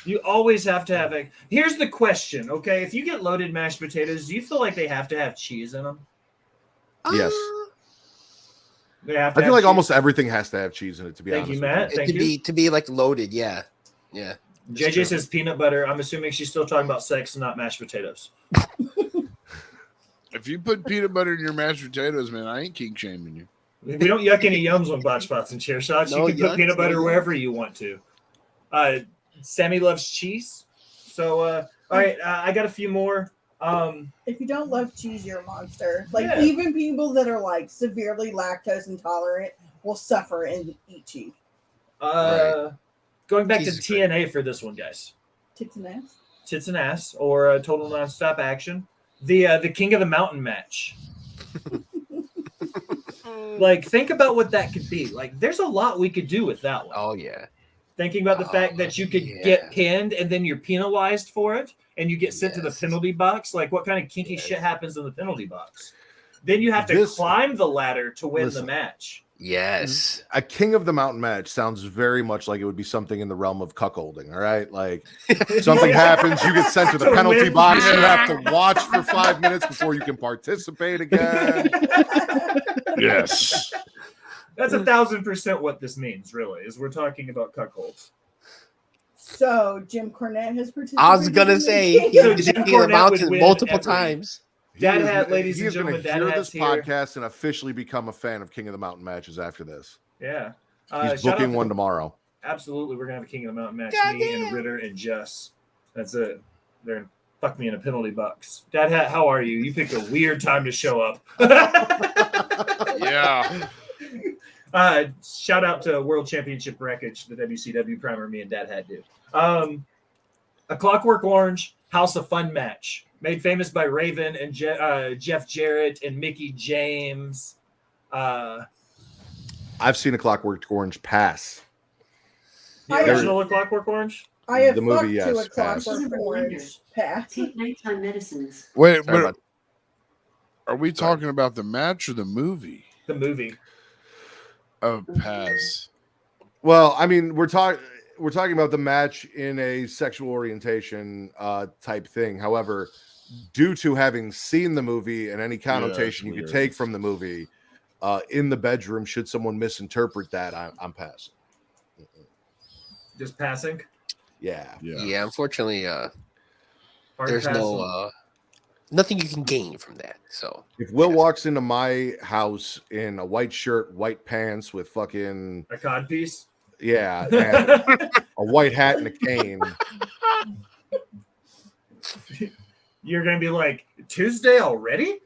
You always have to have a. Here's the question, okay? If you get loaded mashed potatoes, do you feel like they have to have cheese in them? Yes. They have to I feel have like cheese? almost everything has to have cheese in it, to be Thank honest. you, with Matt. you. Thank you. To be like loaded, yeah. JJ true. says peanut butter. I'm assuming she's still talking about sex and not mashed potatoes. If you put peanut butter in your mashed potatoes, man, I ain't kink shaming you. We don't yuck any yums on botch spots and chair shots. No You can put yucks, peanut butter no yucks. wherever you want to. Sammy loves cheese. So, all right, I got a few more. If you don't love cheese, you're a monster. Like Yeah. even people that are like severely lactose intolerant will suffer and eat cheese. Going back Cheese to is great. TNA for this one, guys. Tits and ass. Tits and ass or total nonstop action. The King of the Mountain match. Like, think about what that could be. Like, there's a lot we could do with that one. Oh yeah. Thinking about the fact that you could yeah. get pinned and then you're penalized for it and you get sent to the Yes. penalty box. Like, what kind of kinky Yes. shit happens in the penalty box? Then you have to This- climb the ladder to win Listen. the match. Yes. A King of the Mountain match sounds very much like it would be something in the realm of cuckolding. All right, like something happens, you get sent to the To penalty win. box. You have to watch for 5 minutes before you can participate again. Yes. That's 1,000% what this means, really, is we're talking about cuckolds. So Jim Cornette has participated. I was gonna in say this. he So was Jim in the Cornette mountain would win multiple every- times. Dad He is- hat, ladies he and is gonna gentlemen, Dad hear hat's this here. podcast and officially become a fan of King of the Mountain matches after this. Yeah. He's shout out booking to one the- tomorrow. Absolutely, we're gonna have a King of the Mountain match. God Me and damn. Ritter and Juss. That's it. They're Fuck me in a penalty box. Dad Hat, how are you? You picked a weird time to show up. Yeah. Shout out to World Championship Wreckage, the WCW primer me and Dad Hat do. A Clockwork Orange House of Fun match made famous by Raven and Jeff Jarrett and Mickey James. I've seen a Clockwork Orange pass. The I- original Clockwork Orange? I have The movie, fucked yes, to a pass. Clockwork Orange pass. Take nighttime medicines. Wait, Sorry but about- are we talking about the match or the movie? The movie. Oh, pass. Well, I mean, we're talking about the match in a sexual orientation type thing. However, due to having seen the movie and any connotation you could weird. take from the movie in the bedroom, should someone misinterpret that, I'm passing. Just passing. Yeah. Yeah, unfortunately, Hard there's pass. no nothing you can gain from that. So If Will walks into my house in a white shirt, white pants with fucking A cod piece. yeah, and a white hat and a cane, You're gonna be like, Tuesday already?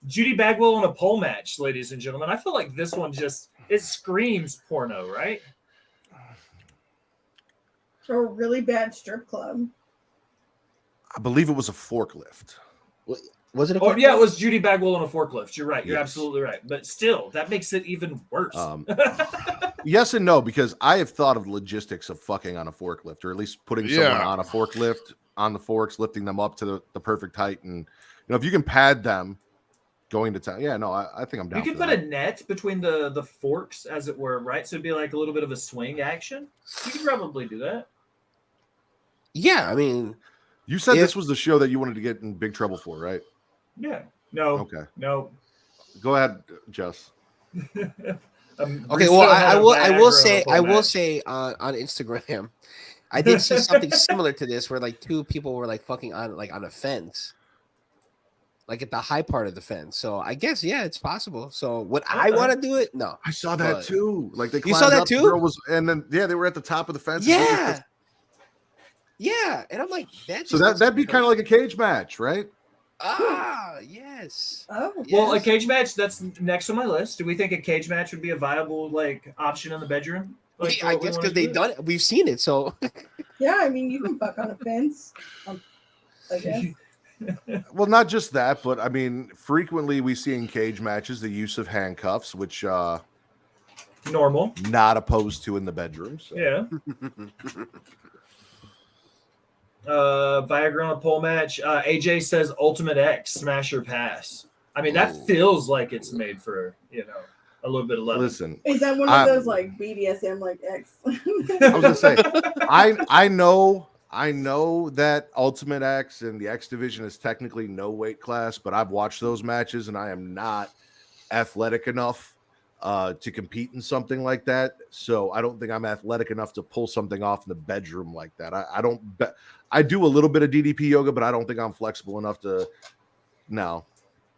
Judy Bagwell in a pole match, ladies and gentlemen. I feel like this one it screams porno, right? Or a really bad strip club. I believe it was a forklift. was it? Oh yeah, it was Judy Bagwell on a forklift. You're right. You're Yes. absolutely right. But still, that makes it even worse. Yes and no, because I have thought of logistics of fucking on a forklift, or at least putting someone Yeah. on a forklift on the forks, lifting them up to the perfect height, and if you can pad them going to town. Yeah, no, I think I'm down. You could for put that. a net between the forks, as it were, right? So it'd be like a little bit of a swing action. You could probably do that. Yeah, I mean, You said if- this was the show that you wanted to get in big trouble for, right? Yeah. No. Okay, No. go ahead, Juss. okay. Well, I will say on Instagram, I did see something similar to this where like two people were like fucking on a fence, like at the high part of the fence. So I guess it's possible. So would I Okay. want to do it? No. I saw that But- too. Like they You saw climbed that up, the too? girl was, and then they were at the top of the fence. and she was Yeah, and I'm like that. So that'd be kind of like a cage match, right? Yes. Oh. Well, a Yes. cage match, that's next on my list. Do we think a cage match would be a viable option in the bedroom? Like, I what we guess wanna because they've do? done it. We've seen it. So Yeah, I mean, you can fuck on a fence. I guess. Well, not just that, but I mean, frequently we see in cage matches the use of handcuffs, which Normal. not opposed to in the bedroom. So. Yeah. Viagra on a pole match. AJ says Ultimate X Smash or Pass. I mean, that Ooh. feels like it's made for a little bit of love. Listen, Is that one of those like BDSM like X? I was gonna say, I know that Ultimate X and the X Division is technically no weight class, but I've watched those matches and I am not athletic enough to compete in something like that. So I don't think I'm athletic enough to pull something off in the bedroom like that. I do a little bit of DDP yoga, but I don't think I'm flexible enough to. No.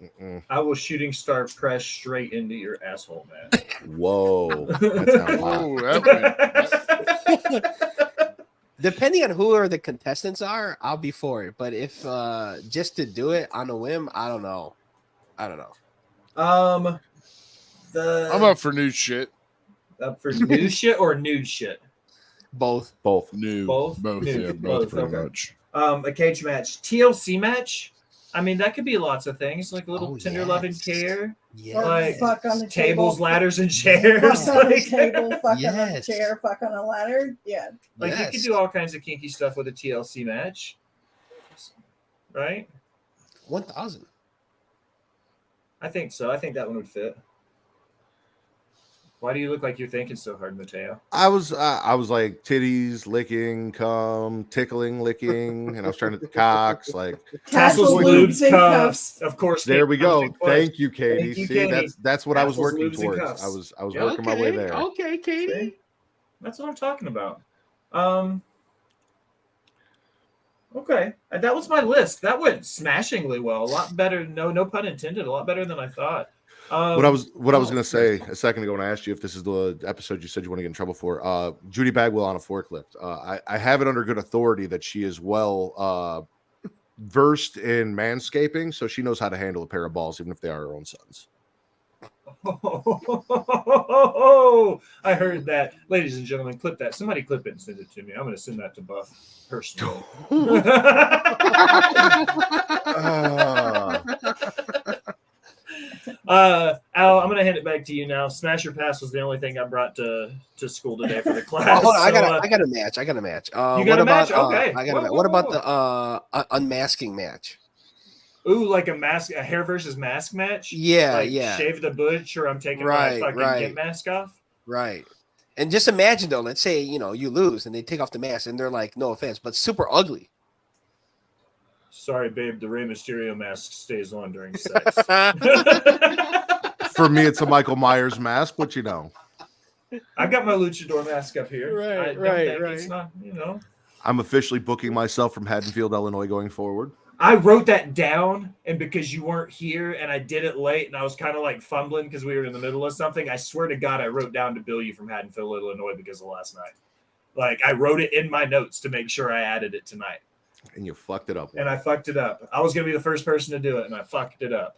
Mm-mm. I will shooting star press straight into your asshole, man. Whoa. That sounds hot. Oh, that depending on who are the contestants are, I'll be for it. But if just to do it on a whim, I don't know. I'm up for new shit. Up for new shit or nude shit? Both. Both. New. Both? Both. New. Yeah, both Both, pretty okay. much. A cage match, TLC match. I mean, that could be lots of things, like a little Oh, tender loving yes. care, Yeah. Or Like, fuck on the tables, table, ladders, and chairs. Fuck on a Like, table, fuck on a Yes. chair, fuck on a ladder. Yeah. like you could do all kinds of kinky stuff with a TLC match, right? 1,000. I think so. I think that one would fit. Why do you look like you're thinking so hard, Mateo? I was like titties, licking, cum, tickling, licking, and I was trying to cocks. Like Tassels, lubes, and cuffs. Of course. there we go. Of course. Thank you, Katie. Thank you, See, Katie. that's what I was Tassels, working lubes, and towards. cuffs. I was working my way there. Okay, Katie. See? That's what I'm talking about. Okay, and that was my list. That went smashingly well. A lot better. No pun intended. A lot better than I thought. What I was going to say great. a second ago when I asked you if this is the episode you said you want to get in trouble for, Judy Bagwell on a forklift. I have it under good authority that she is well versed in manscaping, so she knows how to handle a pair of balls, even if they are her own sons. I heard that. Ladies and gentlemen, clip that. Somebody clip it and send it to me. I'm going to send that to Buff personally. Al, I'm going to hand it back to you now. Smash or Pass was the only thing I brought to school today for the class. Hold on, So, I got a match. you got what a match? about, Okay. I got a match. What about the unmasking match? Ooh, like a hair versus mask match? Yeah, like yeah. Shave the butch, or I'm taking Right, my fucking right. get mask off? Right. And just imagine though, let's say, you lose and they take off the mask and they're like, no offense, but super ugly. Sorry, babe, the Rey Mysterio mask stays on during sex. For me, it's a Michael Myers mask, but I've got my luchador mask up here. Right. It's not, I'm officially booking myself from Haddonfield, Illinois going forward. I wrote that down, and because you weren't here and I did it late and I was kind of like fumbling because we were in the middle of something, I swear to God I wrote down to bill you from Haddonfield, Illinois because of last night. Like, I wrote it in my notes to make sure I added it tonight. And you fucked it up. And I fucked it up. I was going to be the first person to do it, and I fucked it up.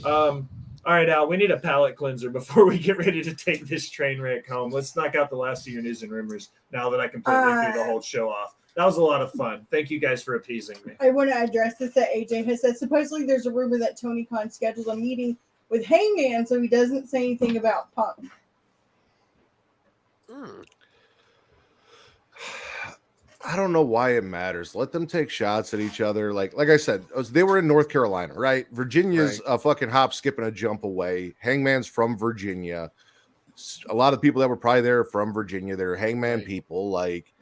All right, Al, we need a palate cleanser before we get ready to take this train wreck home. Let's knock out the last of your news and rumors now that I completely threw the whole show off. That was a lot of fun. Thank you guys for appeasing me. I want to address this that AJ has said. Supposedly there's a rumor that Tony Khan scheduled a meeting with Hangman so he doesn't say anything about Punk. I don't know why it matters. Let them take shots at each other. Like I said, they were in North Carolina, right? Virginia's a fucking hop, skip, and a jump away. Hangman's from Virginia. A lot of people that were probably there are from Virginia. They're Hangman people. Like,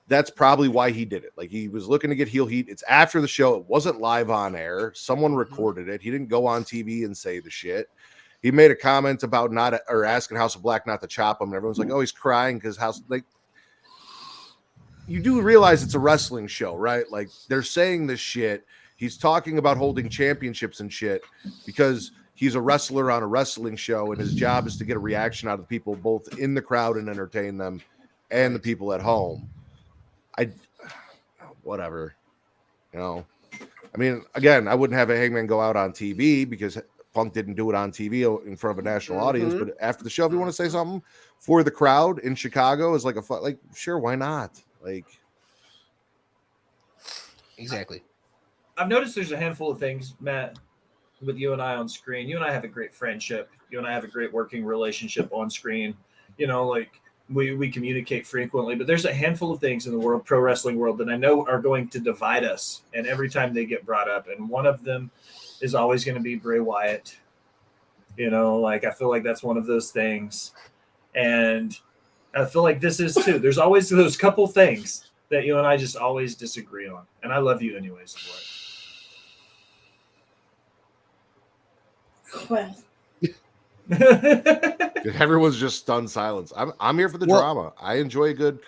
that's probably why he did it. Like, he was looking to get heel heat. It's after the show. It wasn't live on air. Someone recorded it. He didn't go on TV and say the shit. He made a comment about asking House of Black not to chop him. And everyone's like, oh, he's crying because you do realize it's a wrestling show, right? Like, they're saying this shit. He's talking about holding championships and shit because he's a wrestler on a wrestling show, and his job is to get a reaction out of the people both in the crowd and entertain them and the people at home. Whatever. I mean, again, I wouldn't have a Hangman go out on TV because Punk didn't do it on TV in front of a national audience. But after the show, if you want to say something for the crowd in Chicago is sure, why not? Like, Exactly. I've noticed there's a handful of things, Matt, with you and I on screen. You and I have a great friendship. You and I have a great working relationship on screen. We communicate frequently, but there's a handful of things in the pro wrestling world that I know are going to divide us. And every time they get brought up, and one of them is always going to be Bray Wyatt. I feel like that's one of those things. And I feel like this is too. There's always those couple things that you and I just always disagree on. And I love you anyways for it. Well, everyone's just stunned silence. I'm here for the drama. I enjoy good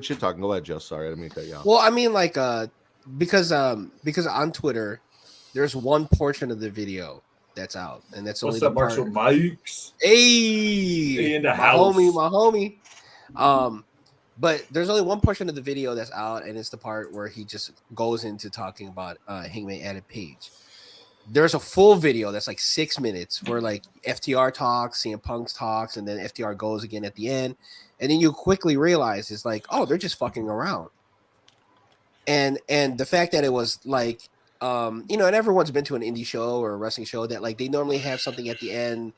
shit talking. Go ahead, Juss. Sorry, I didn't mean to cut you off. Well, I mean, because on Twitter, there's one portion of the video that's out, and that's What's only up, Marshall Mikes? Hey, in the my house. homie. But there's only one portion of the video that's out, and it's the part where he just goes into talking about Hangman Adam Page. There's a full video that's like 6 minutes where like FTR talks, CM Punk's talks, and then FTR goes again at the end. And then you quickly realize it's like, oh, they're just fucking around. And the fact that it was like, and everyone's been to an indie show or a wrestling show that like they normally have something at the end,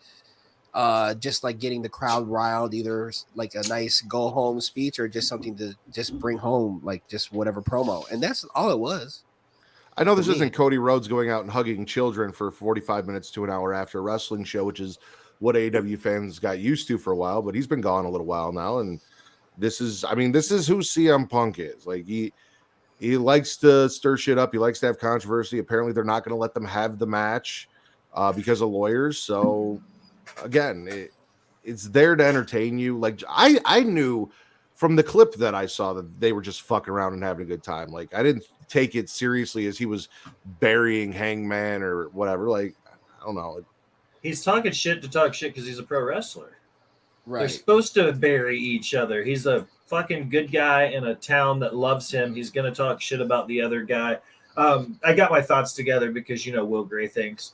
just like getting the crowd riled, either like a nice go home speech or just something to just bring home, like just whatever promo. And that's all it was. I know this isn't Cody Rhodes going out and hugging children for 45 minutes to an hour after a wrestling show, which is what AEW fans got used to for a while, but he's been gone a little while now. And this is who CM Punk is. Like, he likes to stir shit up. He likes to have controversy. Apparently they're not going to let them have the match because of lawyers. So again, it's there to entertain you. Like, I knew from the clip that I saw that they were just fucking around and having a good time. Like, I didn't take it seriously as he was burying Hangman or whatever. Like, I don't know. He's talking shit to talk shit because he's a pro wrestler. They're Right. supposed to bury each other. He's a fucking good guy in a town that loves him. He's going to talk shit about the other guy. I got my thoughts together because, Will Gray thinks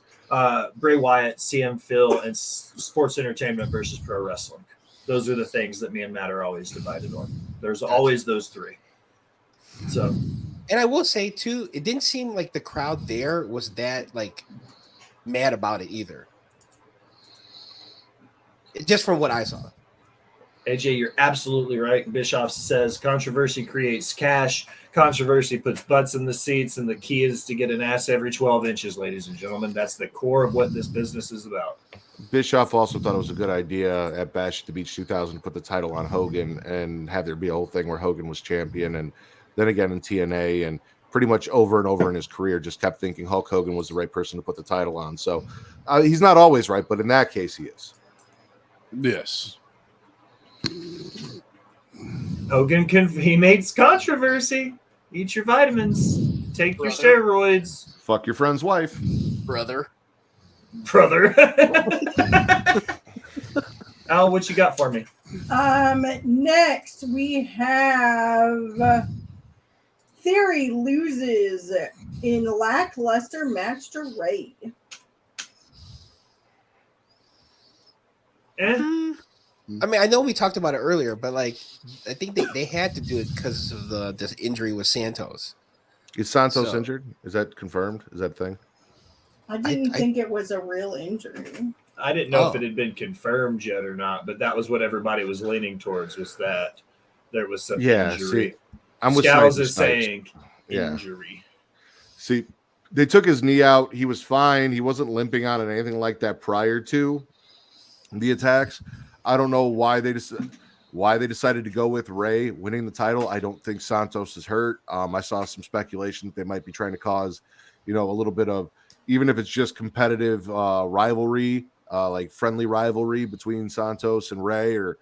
Bray Wyatt, CM Phil, and sports entertainment versus pro wrestling. Those are the things that me and Matt are always divided on. There's always those three. So, and I will say too, it didn't seem like the crowd there was that like mad about it either. Just from what I saw. AJ, you're absolutely right. Bischoff says controversy creates cash. Controversy puts butts in the seats, and the key is to get an ass every 12 inches, ladies and gentlemen. That's the core of what this business is about. Bischoff also thought it was a good idea at Bash at the Beach 2000 to put the title on Hogan and have there be a whole thing where Hogan was champion. And then again in TNA, and pretty much over and over in his career, just kept thinking Hulk Hogan was the right person to put the title on. So he's not always right, but in that case, he is. Yes. Hogan he makes controversy. Eat your vitamins. Take your steroids. Fuck your friend's wife. Brother. Al, what you got for me? Next we have Theory loses in lackluster match to Ray. I mean, I know we talked about it earlier, but like, I think they had to do it because of this injury with Santos. Is Santos injured? Is that confirmed? Is that a thing? I didn't think it was a real injury. I didn't know if it had been confirmed yet or not, but that was what everybody was leaning towards, was that there was some injury. See, I'm with Scowls is saying Yeah. injury. See, they took his knee out. He was fine. He wasn't limping on it, anything like that prior to the attacks. I don't know why they decided to go with Ray winning the title. I don't think Santos is hurt. I saw some speculation that they might be trying to cause, a little bit of, even if it's just competitive rivalry, like friendly rivalry between Santos and Ray, or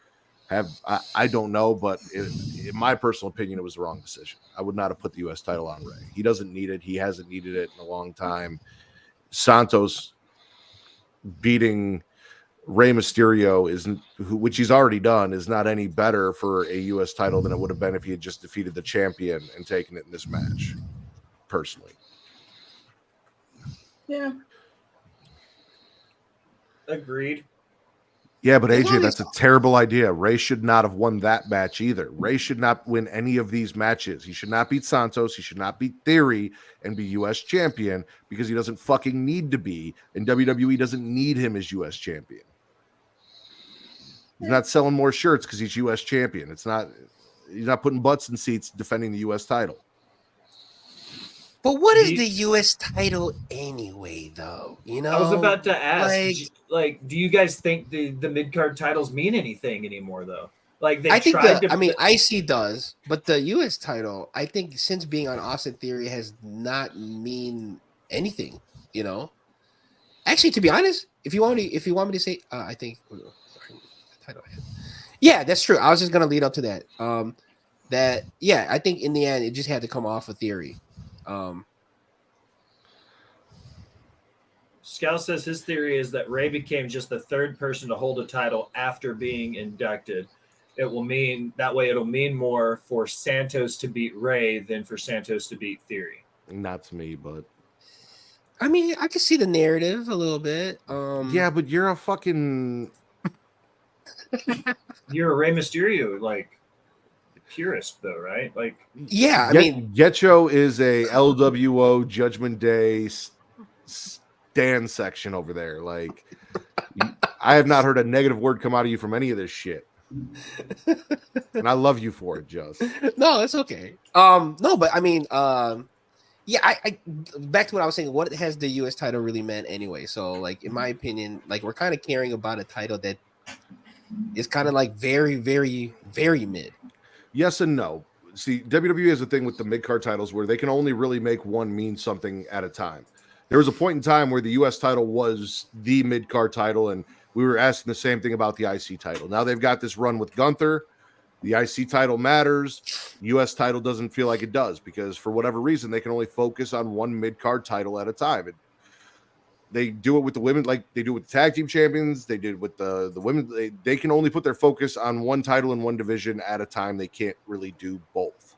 I don't know, but in my personal opinion, it was the wrong decision. I would not have put the U.S. title on Ray. He doesn't need it. He hasn't needed it in a long time. Santos beating Rey Mysterio which he's already done, is not any better for a U.S. title than it would have been if he had just defeated the champion and taken it in this match. Personally, Yeah. Agreed. yeah, but AJ, that's a terrible idea. Ray should not have won that match either. Ray should not win any of these matches. He should not beat Santos. He should not beat Theory and be U.S. champion, because he doesn't fucking need to be, and WWE doesn't need him as U.S. champion. He's not selling more shirts because he's U.S. champion. He's not putting butts in seats defending the U.S. title. But what is the U.S. title anyway, though? I was about to ask, do you guys think the mid-card titles mean anything anymore, though? Like, they IC does, but the U.S. title, I think, since being on Austin Theory, has not mean anything. Actually, to be honest, if you want me to say, I think. Yeah, that's true. I was just gonna lead up to that. I think in the end it just had to come off a Theory. Scout says his theory is that Ray became just the third person to hold a title after being inducted. It'll mean more for Santos to beat Ray than for Santos to beat Theory. Not to me, but I mean, I can see the narrative a little bit. Yeah, but you're a fucking You're a Rey Mysterio purist, though, right? Yeah, I mean, Getcho is a LWO Judgment Day stand section over there. I have not heard a negative word come out of you from any of this shit, and I love you for it, Juss. No, it's okay. No, but I mean, I back to what I was saying. What has the U.S. title really meant anyway? So, in my opinion, we're kind of caring about a title that is kind of very, very, very mid. Yes and no. See, WWE has a thing with the mid-card titles where they can only really make one mean something at a time. There was a point in time where the U.S. title was the mid-card title, and we were asking the same thing about the IC title. Now they've got this run with Gunther. The IC title matters. U.S. title doesn't feel like it does, because for whatever reason, they can only focus on one mid-card title at a time. They do it with the women, like they do with the tag team champions. They did with the women. They can only put their focus on one title in one division at a time. They can't really do both.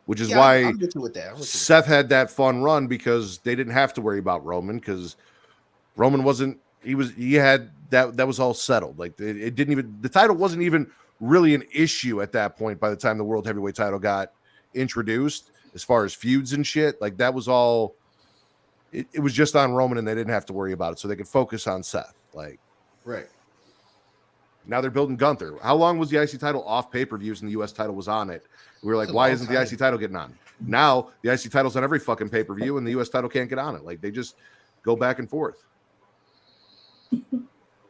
Which is why I'm with you with that. Seth had that fun run, because they didn't have to worry about Roman, because Roman wasn't. He had that was all settled. Like it didn't even, the title wasn't even really an issue at that point by the time the World Heavyweight title got introduced, as far as feuds and shit. Like that was all. It was just on Roman, and they didn't have to worry about it, so they could focus on Seth. Like, Right. now they're building Gunther. How long was the IC title off pay-per-views and the US title was on it? We were like, why isn't the IC title getting on? Now the IC title's on every fucking pay-per-view, and the US title can't get on it. Like, they just go back and forth.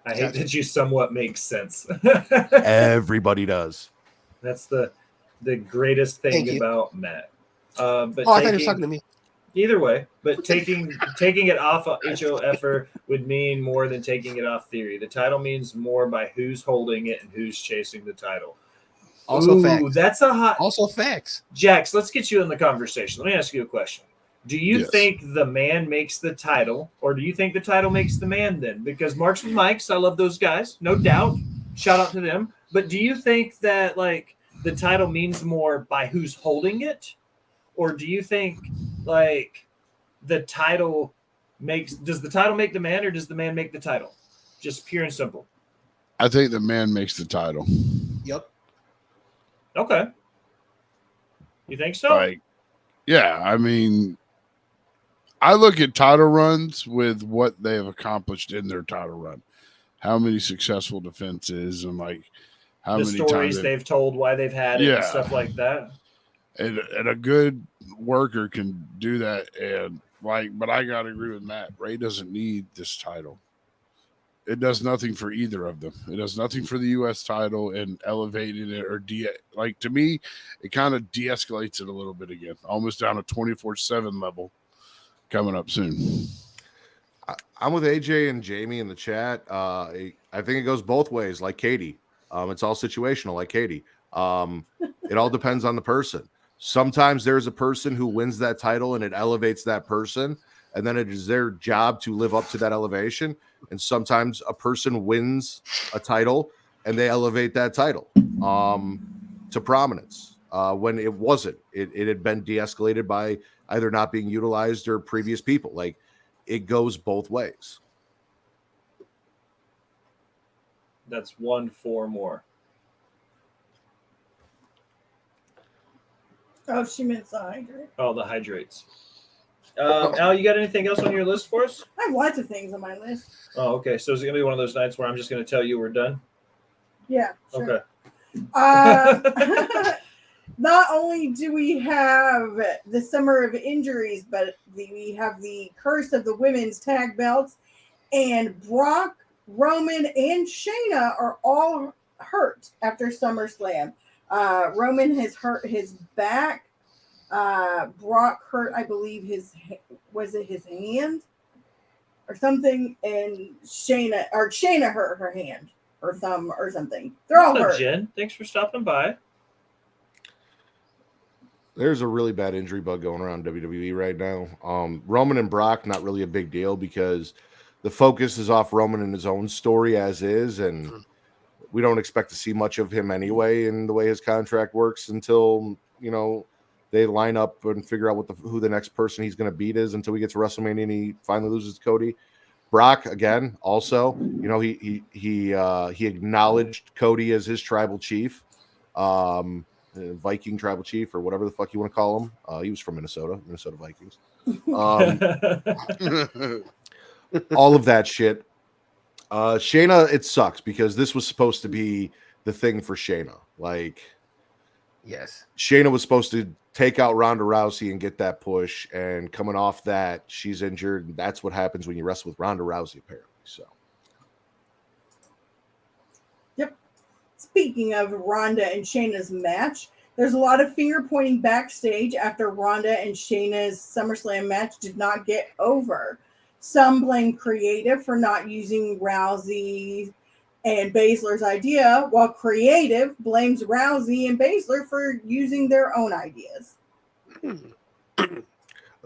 I hate that you somewhat make sense. Everybody does. That's the greatest thing about Matt. But I thought he was talking to me. Either way, but taking it off of HOFer would mean more than taking it off Theory. The title means more by who's holding it and who's chasing the title. Also facts. That's a hot. Also facts. Jax, let's get you in the conversation. Let me ask you a question. Do you think the man makes the title, or do you think the title makes the man then? Because Marks with Mikes, I love those guys, no doubt. Shout out to them. But do you think that like the title means more by who's holding it? Or do you think like the title does the title make the man, or does the man make the title? Just pure and simple. I think the man makes the title. Yep. Okay. You think so? Like, yeah, I mean, I look at title runs with what they have accomplished in their title run. How many successful defenses, and like how the many stories times they've told, why they've had it, and stuff like that. And a good worker can do that. And like, but I gotta agree with Matt. Ray doesn't need this title. It does nothing for either of them. It does nothing for the U.S. title and elevating it, or like, to me, it kind of de-escalates it a little bit again, almost down to 24/7 level coming up soon. I'm with AJ and Jamie in the chat. I think it goes both ways, like Katie. It's all situational, like Katie. It all depends on the person. Sometimes there's a person who wins that title and it elevates that person, and then it is their job to live up to that elevation. And sometimes a person wins a title and they elevate that title to prominence when it wasn't. It had been de-escalated by either not being utilized or previous people. Like, it goes both ways. That's 1-4 more. Oh, she meant the hydrate. Oh, the hydrates. Al, you got anything else on your list for us? I have lots of things on my list. Oh, okay. So is it going to be one of those nights where I'm just going to tell you we're done? Yeah. Sure. Okay. Not only do we have the summer of injuries, but we have the curse of the women's tag belts, and Brock, Roman, and Shayna are all hurt after SummerSlam. Roman has hurt his back. Brock hurt, I believe, his hand or something, and Shayna hurt her hand or thumb or something. They're all hurt. Jen, thanks for stopping by. There's a really bad injury bug going around WWE right now. Roman and Brock, not really a big deal, because the focus is off Roman and his own story as is, and we don't expect to see much of him anyway in the way his contract works until, they line up and figure out who the next person he's going to beat is, until we get to WrestleMania and he finally loses to Cody. Brock, again, also, he acknowledged Cody as his tribal chief, Viking tribal chief, or whatever the fuck you want to call him. He was from Minnesota Vikings. All of that shit. Shayna, it sucks, because this was supposed to be the thing for Shayna. Like, yes, Shayna was supposed to take out Ronda Rousey and get that push, and coming off that, she's injured, and that's what happens when you wrestle with Ronda Rousey, apparently. So, yep. Speaking of Ronda and Shayna's match, there's a lot of finger pointing backstage after Ronda and Shayna's SummerSlam match did not get over. Some blame Creative for not using Rousey and Baszler's idea, while Creative blames Rousey and Baszler for using their own ideas.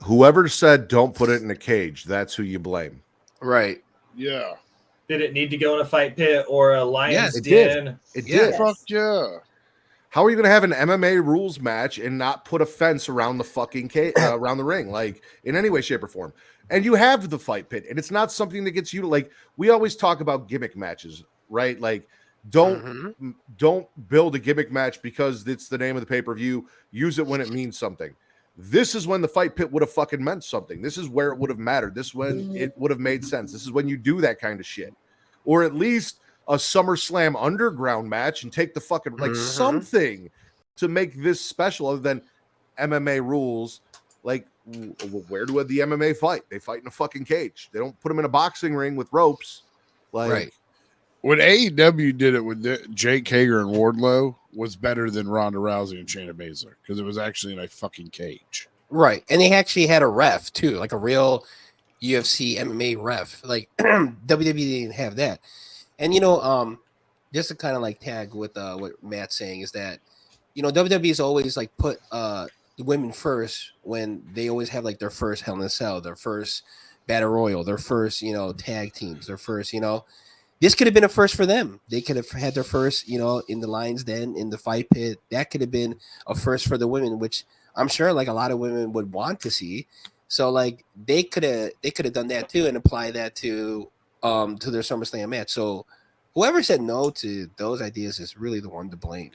Whoever said don't put it in a cage, that's who you blame. Right. Yeah. Did it need to go in a fight pit or a lion's It did. den? It Yeah. did. Fuck yeah. How are you going to have an MMA rules match and not put a fence around the fucking around the ring, like in any way, shape, or form? And you have the fight pit, and it's not something that gets you to, like, we always talk about gimmick matches, right? Like, don't build a gimmick match because it's the name of the pay-per-view. Use it when it means something. This is when the fight pit would have fucking meant something. This is where it would have mattered. This is when it would have made sense. This is when you do that kind of shit, or at least a SummerSlam underground match and take the fucking, like, something to make this special other than MMA rules. Like, where do the MMA fight? They fight in a fucking cage. They don't put them in a boxing ring with ropes. Like, Right. When AEW did it with Jake Hager and Wardlow was better than Ronda Rousey and Shayna Baszler because it was actually in a fucking cage. Right. And they actually had a ref too, like a real UFC MMA ref. Like WWE didn't have that. And just to kind of like tag with what Matt's saying is that WWE's always like put the women first when they always have like their first Hell in a Cell, their first Battle Royal, their first tag teams, their first this could have been a first for them. They could have had their first in the Lions Den, in the fight pit. That could have been a first for the women, which I'm sure like a lot of women would want to see. So like they could have done that too and apply that to their SummerSlam match. So whoever said no to those ideas is really the one to blame.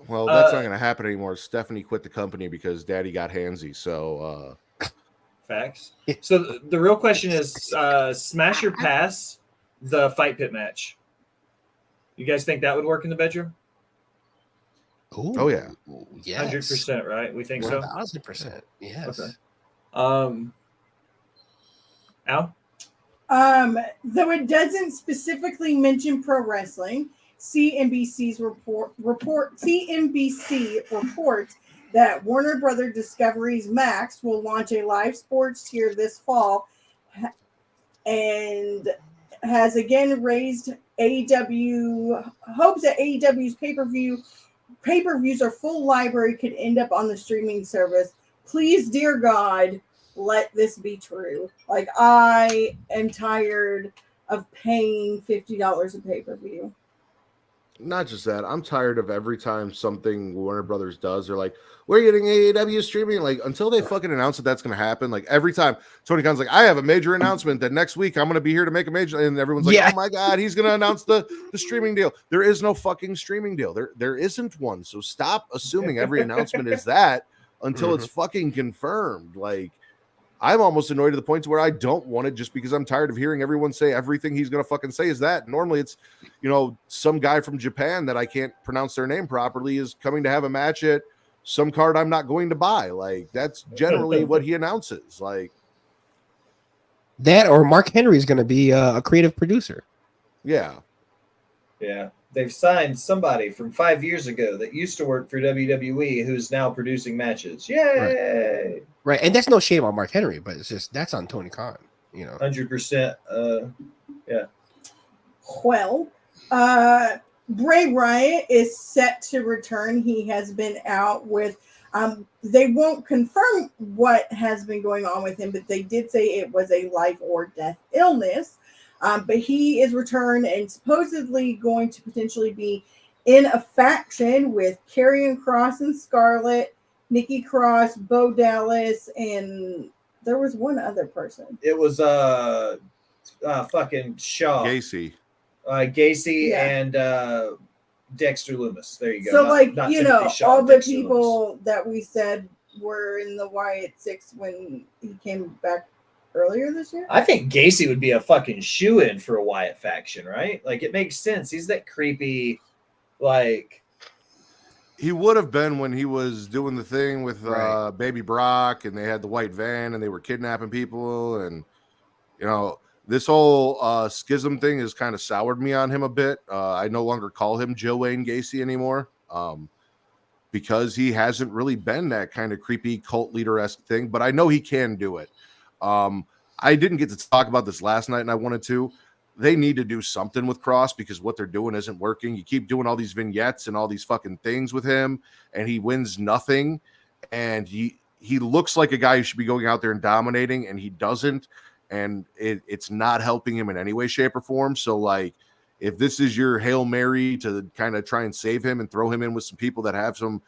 well, that's not going to happen anymore. Stephanie quit the company because Daddy got handsy. So, Facts. So the real question is, smash or pass the fight pit match? You guys think that would work in the bedroom? Ooh, oh yeah, yes, 100%, right? We think so. 1,000%. Yes. Okay. Al? Though it doesn't specifically mention pro wrestling, CNBC reports that Warner Brother Discovery's Max will launch a live sports tier this fall, and has again raised AEW hopes that AEW's pay-per-views or full library could end up on the streaming service. Please, dear God, let this be true. Like, I am tired of paying $50 a pay-per-view. not just that. I'm tired of every time something Warner Brothers does, they're like, we're getting AEW streaming. Like, until they fucking announce that that's going to happen, like every time Tony Khan's like, I have a major announcement that next week I'm going to be here to make a major, and everyone's like, oh my God, he's going to announce the streaming deal. There is no fucking streaming deal. There isn't one. So stop assuming every announcement is that until it's fucking confirmed. Like, I'm almost annoyed to the point to where I don't want it just because I'm tired of hearing everyone say everything he's going to fucking say is that. Normally it's, some guy from Japan that I can't pronounce their name properly is coming to have a match at some card I'm not going to buy. Like, that's generally what he announces. Like, that or Mark Henry is going to be a creative producer. Yeah. They've signed somebody from 5 years ago that used to work for WWE who's now producing matches. Yay! Right. And that's no shame on Mark Henry, but it's just that's on Tony Khan, 100%. Yeah. Well, Bray Wyatt is set to return. He has been out with, they won't confirm what has been going on with him, but they did say it was a life or death illness. But he is returned and supposedly going to potentially be in a faction with Karrion Kross and Scarlett, Nikki Cross, Bo Dallas, and there was one other person. It was fucking Shaw. Gacy. Gacy and Dexter Loomis. There you go. So, not Shaw, all the Dexter people Loomis. that we said were in the Wyatt Six when he came back earlier this year. I think Gacy would be a fucking shoe-in for a Wyatt faction, right? Like, it makes sense. He's that creepy, like... He would have been when he was doing the thing with Right. Baby Brock, and they had the white van, and they were kidnapping people, and this whole schism thing has kind of soured me on him a bit. I no longer call him Joe Wayne Gacy anymore, because he hasn't really been that kind of creepy cult leader-esque thing. But I know he can do it. I didn't get to talk about this last night, and I wanted to. They need to do something with Cross because what they're doing isn't working. You keep doing all these vignettes and all these fucking things with him, and he wins nothing. And he looks like a guy who should be going out there and dominating, and he doesn't, and it's not helping him in any way, shape, or form. So like, if this is your Hail Mary to kind of try and save him and throw him in with some people that have some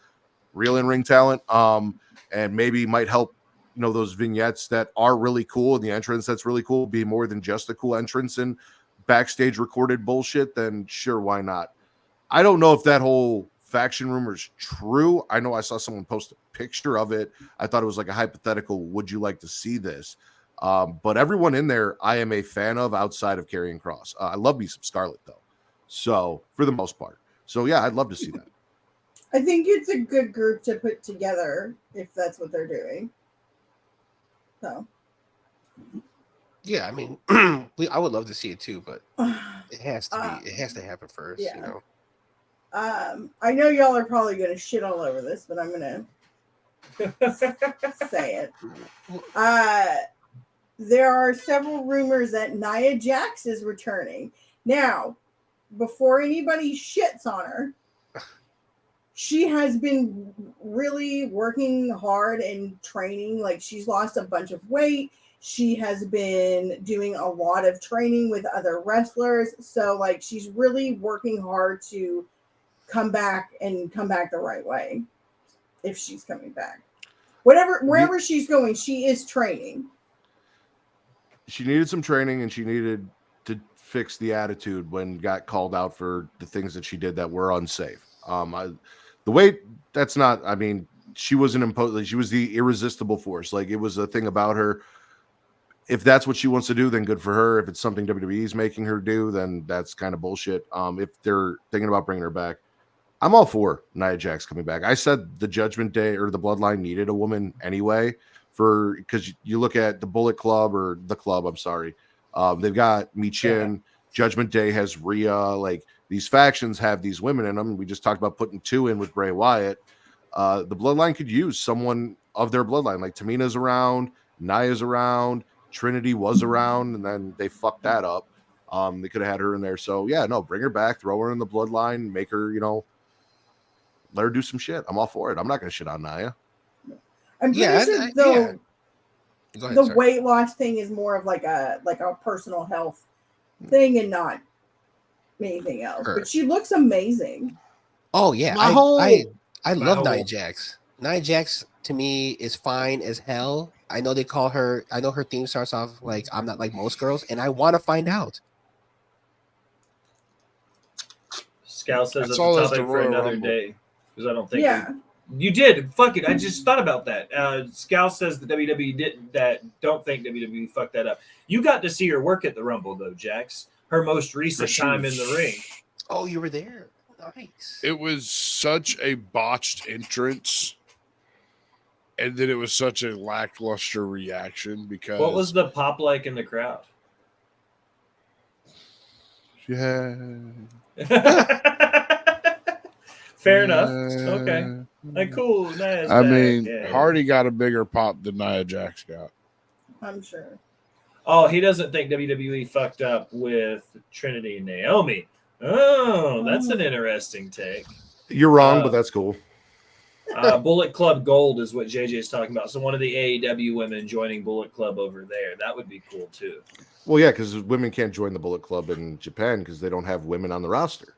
real in-ring talent, and maybe might help, you know, those vignettes that are really cool and the entrance that's really cool be more than just a cool entrance and backstage recorded bullshit, then sure, why not? I don't know if that whole faction rumor is true. I know I saw someone post a picture of it. I thought it was like a hypothetical, would you like to see this? But everyone in there, I am a fan of outside of Karrion Kross. I love me some Scarlett, though. So, for the most part. So, yeah, I'd love to see that. I think it's a good group to put together if that's what they're doing. So. Yeah, I mean, I would love to see it too, but it has to be. It has to happen first. Yeah. You know. I know y'all are probably going to shit all over this, but I'm going to say it. There are several rumors that Nia Jax is returning. Now, before anybody shits on her, she has been really working hard and training. Like, she's lost a bunch of weight. She has been doing a lot of training with other wrestlers. So, like, she's really working hard to come back the right way. If she's coming back. Wherever she's going, she is training. She needed some training, and she needed to fix the attitude when got called out for the things that she did that were unsafe. The weight, that's not, I mean, she wasn't imposed. Like, she was the irresistible force. Like, it was a thing about her. If that's what she wants to do, then good for her. If it's something WWE's making her do, then that's kind of bullshit. If they're thinking about bringing her back, I'm all for Nia Jax coming back. I said the Judgment Day or the Bloodline needed a woman anyway, because you look at the Bullet Club or the Club, I'm sorry. They've got Michin, Judgment Day has Rhea. Like, these factions have these women in them. We just talked about putting 2 in with Bray Wyatt. The Bloodline could use someone of their bloodline. Like, Tamina's around, Nia's around, Trinity was around, and then they fucked that up. They could have had her in there. So, yeah, no, bring her back, throw her in the Bloodline, make her, you know, let her do some shit. I'm all for it. I'm not going to shit on Nia. I'm pretty sure though, Ahead, the weight loss thing is more of like a personal health thing and not anything else. Sure. But she looks amazing. Oh yeah, I love Nia Jax. Nia Jax to me is fine as hell. I know her theme starts off like I'm not like most girls, and I want to find out. Scal says that's a topic for another day because I don't think. Yeah. You did. Fuck it. I just thought about that. Scal says the WWE didn't. That don't think WWE fucked that up. You got to see her work at the Rumble though, Jax. Her most recent time in the ring. Oh, you were there. Nice. It was such a botched entrance, and then it was such a lackluster reaction because. What was the pop like in the crowd? Yeah. Fair enough. Okay. Like, cool. Nice. I mean, Hardy got a bigger pop than Nia Jax got. I'm sure. Oh, he doesn't think WWE fucked up with Trinity and Naomi. Oh, that's an interesting take. You're wrong, but that's cool. Bullet Club Gold is what JJ is talking about. So one of the AEW women joining Bullet Club over there. That would be cool too. Well, yeah, because women can't join the Bullet Club in Japan because they don't have women on the roster.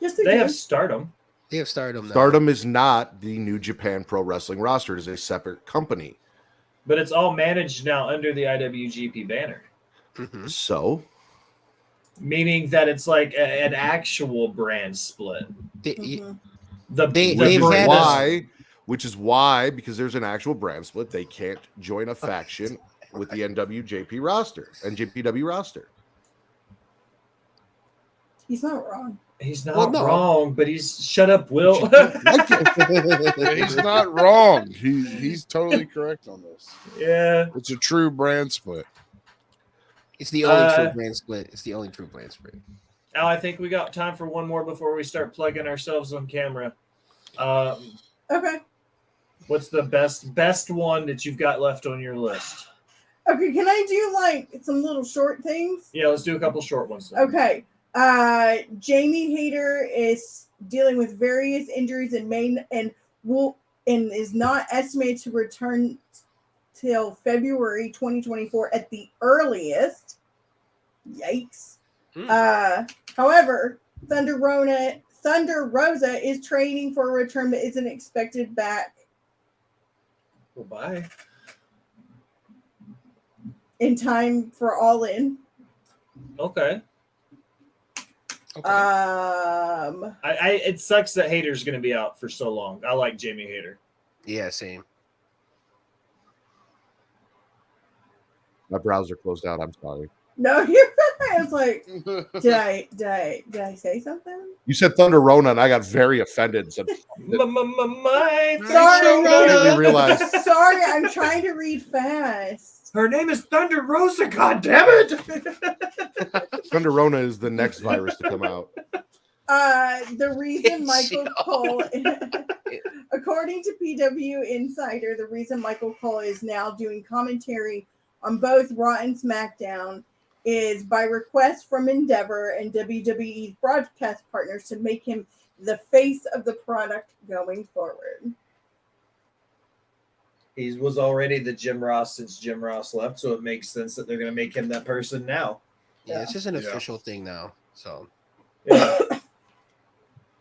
Yes, they have Stardom. They have Stardom now. Stardom is not the New Japan Pro Wrestling roster. It is a separate company. But it's all managed now under the IWGP banner. Mm-hmm. So? Meaning that it's like an actual brand split. Which is why, because there's an actual brand split, they can't join a faction with the NWJP roster, NJPW roster. He's not wrong. He's not wrong, but he's shut up, Will. He's not wrong. He's totally correct on this. Yeah. It's a true brand split. It's the only true brand split. It's the only true brand split. Al, I think we got time for one more before we start plugging ourselves on camera. Okay. What's the best one that you've got left on your list? Okay, can I do like some little short things? Yeah, let's do a couple short ones. Then. Okay. Jamie Hayter is dealing with various injuries and will and is not estimated to return till February 2024 at the earliest. Yikes. However, Thunder Rosa is training for a return but isn't expected back Well, bye. in time for All In. Okay. It sucks that Hater's going to be out for so long. I like Jamie Hater. Yeah, same. My browser closed out. I'm sorry. No, you're right. I was like, did I say something? You said Thunder Rona, and I got very offended. And said, My Sorry, didn't realize. Sorry, I'm trying to read fast. Her name is Thunder Rosa, goddammit! Thunder Rona is the next virus to come out. The reason Michael Cole, according to PW Insider, the reason Michael Cole is now doing commentary on both Raw and SmackDown is by request from Endeavor and WWE's broadcast partners to make him the face of the product going forward. He was already the Jim Ross since Jim Ross left, so it makes sense that they're going to make him that person now. Yeah, it's just an official thing now. So Yeah.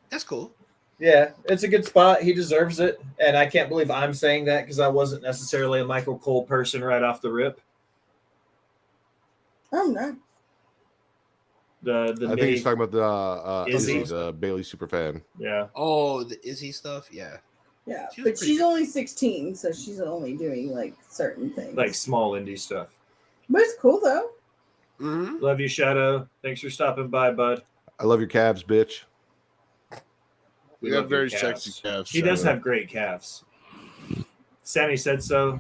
that's cool. Yeah, it's a good spot. He deserves it. And I can't believe I'm saying that because I wasn't necessarily a Michael Cole person right off the rip. Oh, no. I think he's talking about the Izzy? the Bailey superfan. Yeah. Oh, the Izzy stuff? Yeah. Yeah, She was but pretty she's good. only 16, so she's only doing like certain things. Like small indie stuff. But it's cool though. Mm-hmm. Love you, Shadow. Thanks for stopping by, bud. I love your calves, bitch. We You have love your very calves. sexy calves. He does Shadow. have great calves. Sammy said so.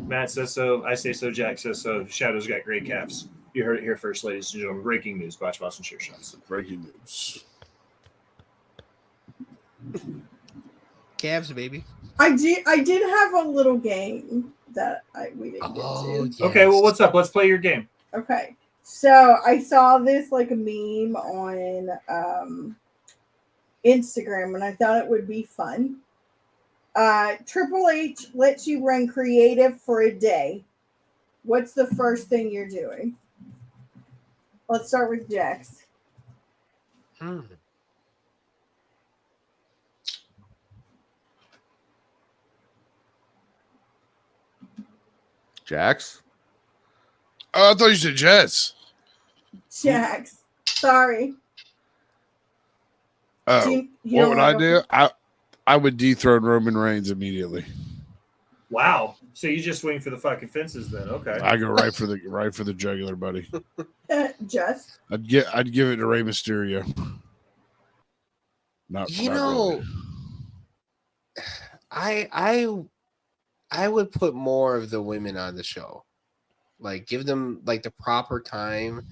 Matt says so. I say so. Jack says so. Shadow's got great calves. You heard it here first, ladies and gentlemen. Breaking news. Botched Boston Chair Shots. Breaking news. Calves, baby. I did have a little game that we didn't get to. Yes. Okay, well, what's up? Let's play your game. Okay, so I saw this like a meme on Instagram, and I thought it would be fun. Triple H lets you run creative for a day. What's the first thing you're doing? Let's start with Jax. Jax? Oh, I thought you said Jets. Jax. Sorry. Oh, You what don't would I have do? I would dethrone Roman Reigns immediately. Wow. So you just swing for the fucking fences then? Okay. I go right for the jugular, buddy. Just. I'd give it to Rey Mysterio. Not really. I would put more of the women on the show, like give them like the proper time.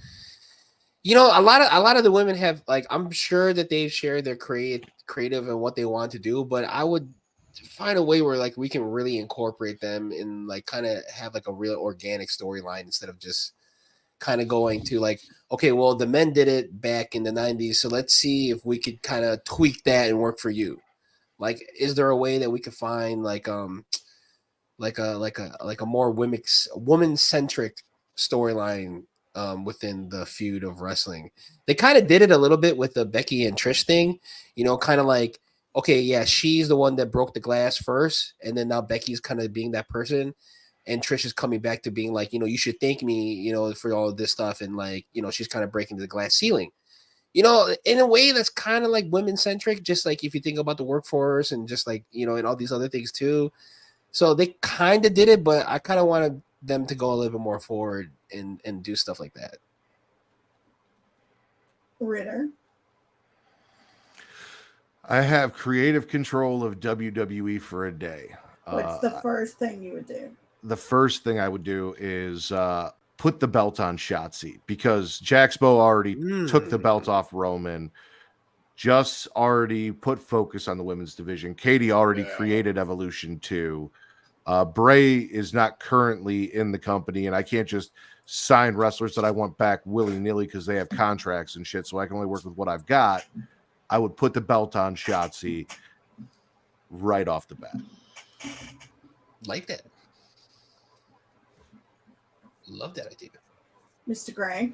You know, a lot of the women have like, I'm sure that they've shared their creative and what they want to do, but I would find a way where like we can really incorporate them and like kind of have like a real organic storyline instead of just kind of going to like, okay, well, the men did it back in the 90s, so let's see if we could kind of tweak that and work for you. Like, is there a way that we could find like a more woman-centric storyline within the feud of wrestling? They kind of did it a little bit with the Becky and Trish thing, you know, kind of like, okay, yeah, she's the one that broke the glass first, and then now Becky's kind of being that person, and Trish is coming back to being like, you know, you should thank me, you know, for all of this stuff, and like, you know, she's kind of breaking the glass ceiling, you know, in a way that's kind of like women centric, just like if you think about the workforce and just like, you know, and all these other things too. So they kind of did it, but I kind of wanted them to go a little bit more forward and do stuff like that. Ritter. I have creative control of WWE for a day. What's the first thing you would do? The first thing I would do is put the belt on Shotzi, because Jaxbo already took the belt off Roman. Juss already put focus on the women's division. Katie already created Evolution 2. Bray is not currently in the company, and I can't just sign wrestlers that I want back willy-nilly because they have contracts and shit, so I can only work with what I've got. I would put the belt on Shotzi right off the bat. Like that. Love that idea. Mr. Gray.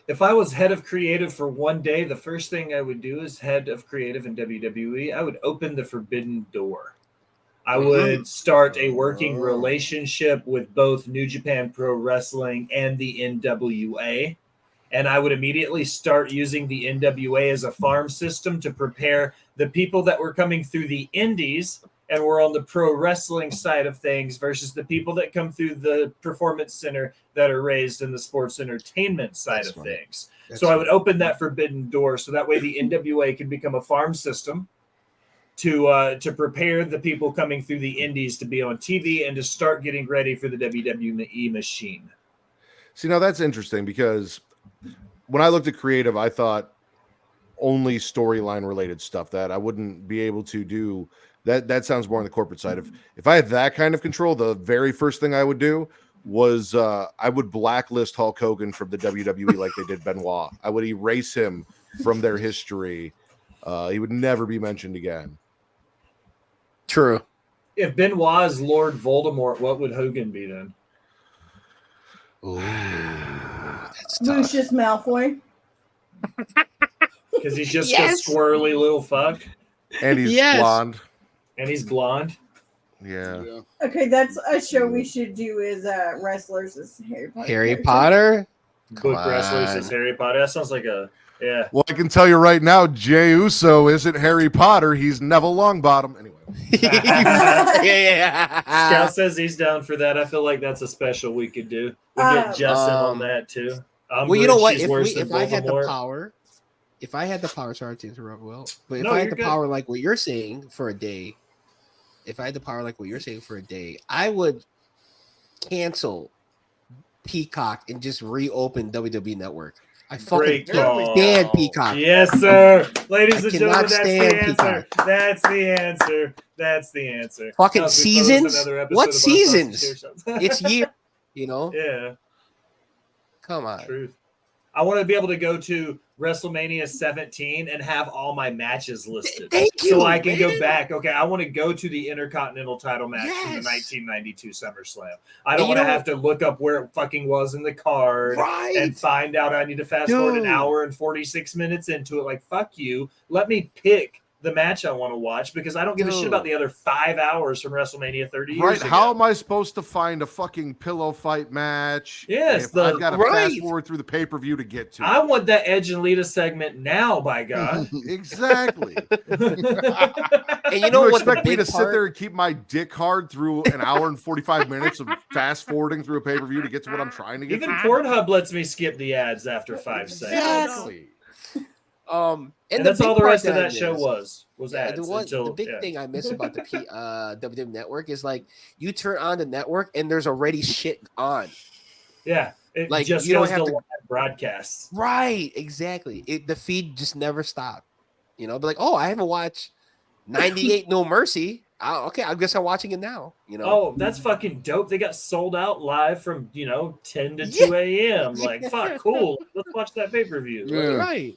If I was head of creative for one day, the first thing I would do as head of creative in WWE, I would open the forbidden door. I would start a working relationship with both New Japan Pro Wrestling and the NWA. And I would immediately start using the NWA as a farm system to prepare the people that were coming through the indies and were on the pro wrestling side of things versus the people that come through the performance center that are raised in the sports entertainment side That's of funny. things. That's So I would open that forbidden door so that way the NWA could become a farm system to prepare the people coming through the indies to be on TV and to start getting ready for the WWE machine. See, now that's interesting because when I looked at creative, I thought only storyline related stuff that I wouldn't be able to do. That sounds more on the corporate side. If I had that kind of control, the very first thing I would do was I would blacklist Hulk Hogan from the WWE like they did Benoit. I would erase him from their history. He would never be mentioned again. True. If Benoit is Lord Voldemort, what would Hogan be then? Ooh, that's tough. Lucius Malfoy. Because he's just Yes. a squirrely little fuck And he's Yes. blonde. and he's blonde. Yeah. Yeah. Okay, that's a show we should do is wrestlers as Harry Potter. Harry characters. Potter? Come Book wrestlers on. as Harry Potter. That sounds like a yeah. Well, I can tell you right now, Jey Uso isn't Harry Potter. He's Neville Longbottom. Anyway. yeah. Scout says he's down for that. I feel like that's a special we could do. We get Jess in on that too. Well, you know what? She's If, worse than if I had the Voldemort. power, sorry to interrupt, Will, but if No, I you're had the good. power like what you're saying for a day, I would cancel Peacock and just reopen WWE Network. I fucking Great call. can't stand Peacock. Yes, sir. Ladies I and cannot gentlemen, that's the stand answer. That's the answer. That's the answer. Fucking As we close seasons? another episode What of Botched Sauce and seasons? Chair Shots. It's year, you know. Yeah, Come on. truth. I want to be able to go to WrestleMania 17 and have all my matches listed. Thank you, So I can go man. back. Okay, I want to go to the Intercontinental title match from the Yes. 1992 SummerSlam. I And don't you want to know have to look up where it fucking was in the card Right. and find out I need to fast forward an Dude. hour and 46 minutes into it. Like, fuck you. Let me pick the match I want to watch because I don't give a shit Dude. about the other 5 hours from WrestleMania 30 years Right? ago. How am I supposed to find a fucking pillow fight match? Yes, if the- I've got to right. fast forward through the pay-per-view to get to I it. want that Edge and Lita segment now, by God. Exactly. And you You know what? The expect me big to sit part, there and keep my dick hard through an hour and 45 minutes of fast forwarding through a pay-per-view to get to what I'm trying to get Even to? Pornhub lets me skip the ads after 5 seconds. Exactly. And the that's all big the part rest of I that show miss- was Yeah, ads. the big thing I miss about the WWE Network is like you turn on the network and there's already shit on. Yeah, it Like, just you don't goes have to to- live broadcasts. Right, exactly. The feed just never stopped. You know, but like, oh, I haven't watched 98 No Mercy. Okay, I guess I'm watching it now. You know, Oh, that's fucking dope. They got sold out live from 10 to Yeah. 2 a.m. Like, fuck, cool. Let's watch that pay-per-view. Yeah. right.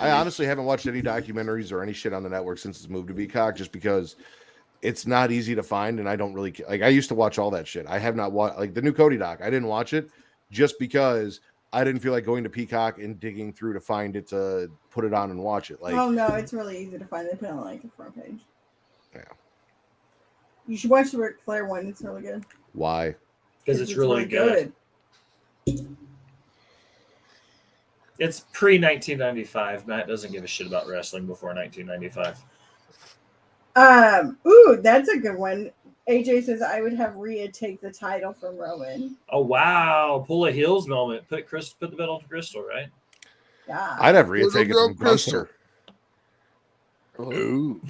I honestly haven't watched any documentaries or any shit on the network since it's moved to Peacock just because it's not easy to find and I don't really like. I used to watch all that shit. I have not watched like the new Cody doc. I didn't watch it just because I didn't feel like going to Peacock and digging through to find it to put it on and watch it. Like, Oh no, it's really easy to find. They put it on like the front page. Yeah. You should watch the Ric Flair one. It's really good. why? Because it's really good. good. It's pre-1995. Matt doesn't give a shit about wrestling before 1995. Ooh, that's a good one. AJ says I would have Rhea take the title from Rowan. Oh, wow. Pull a heels moment. Put the bet on Crystal, right? Yeah. I'd have Rhea Look take it up from Gunther. Ooh.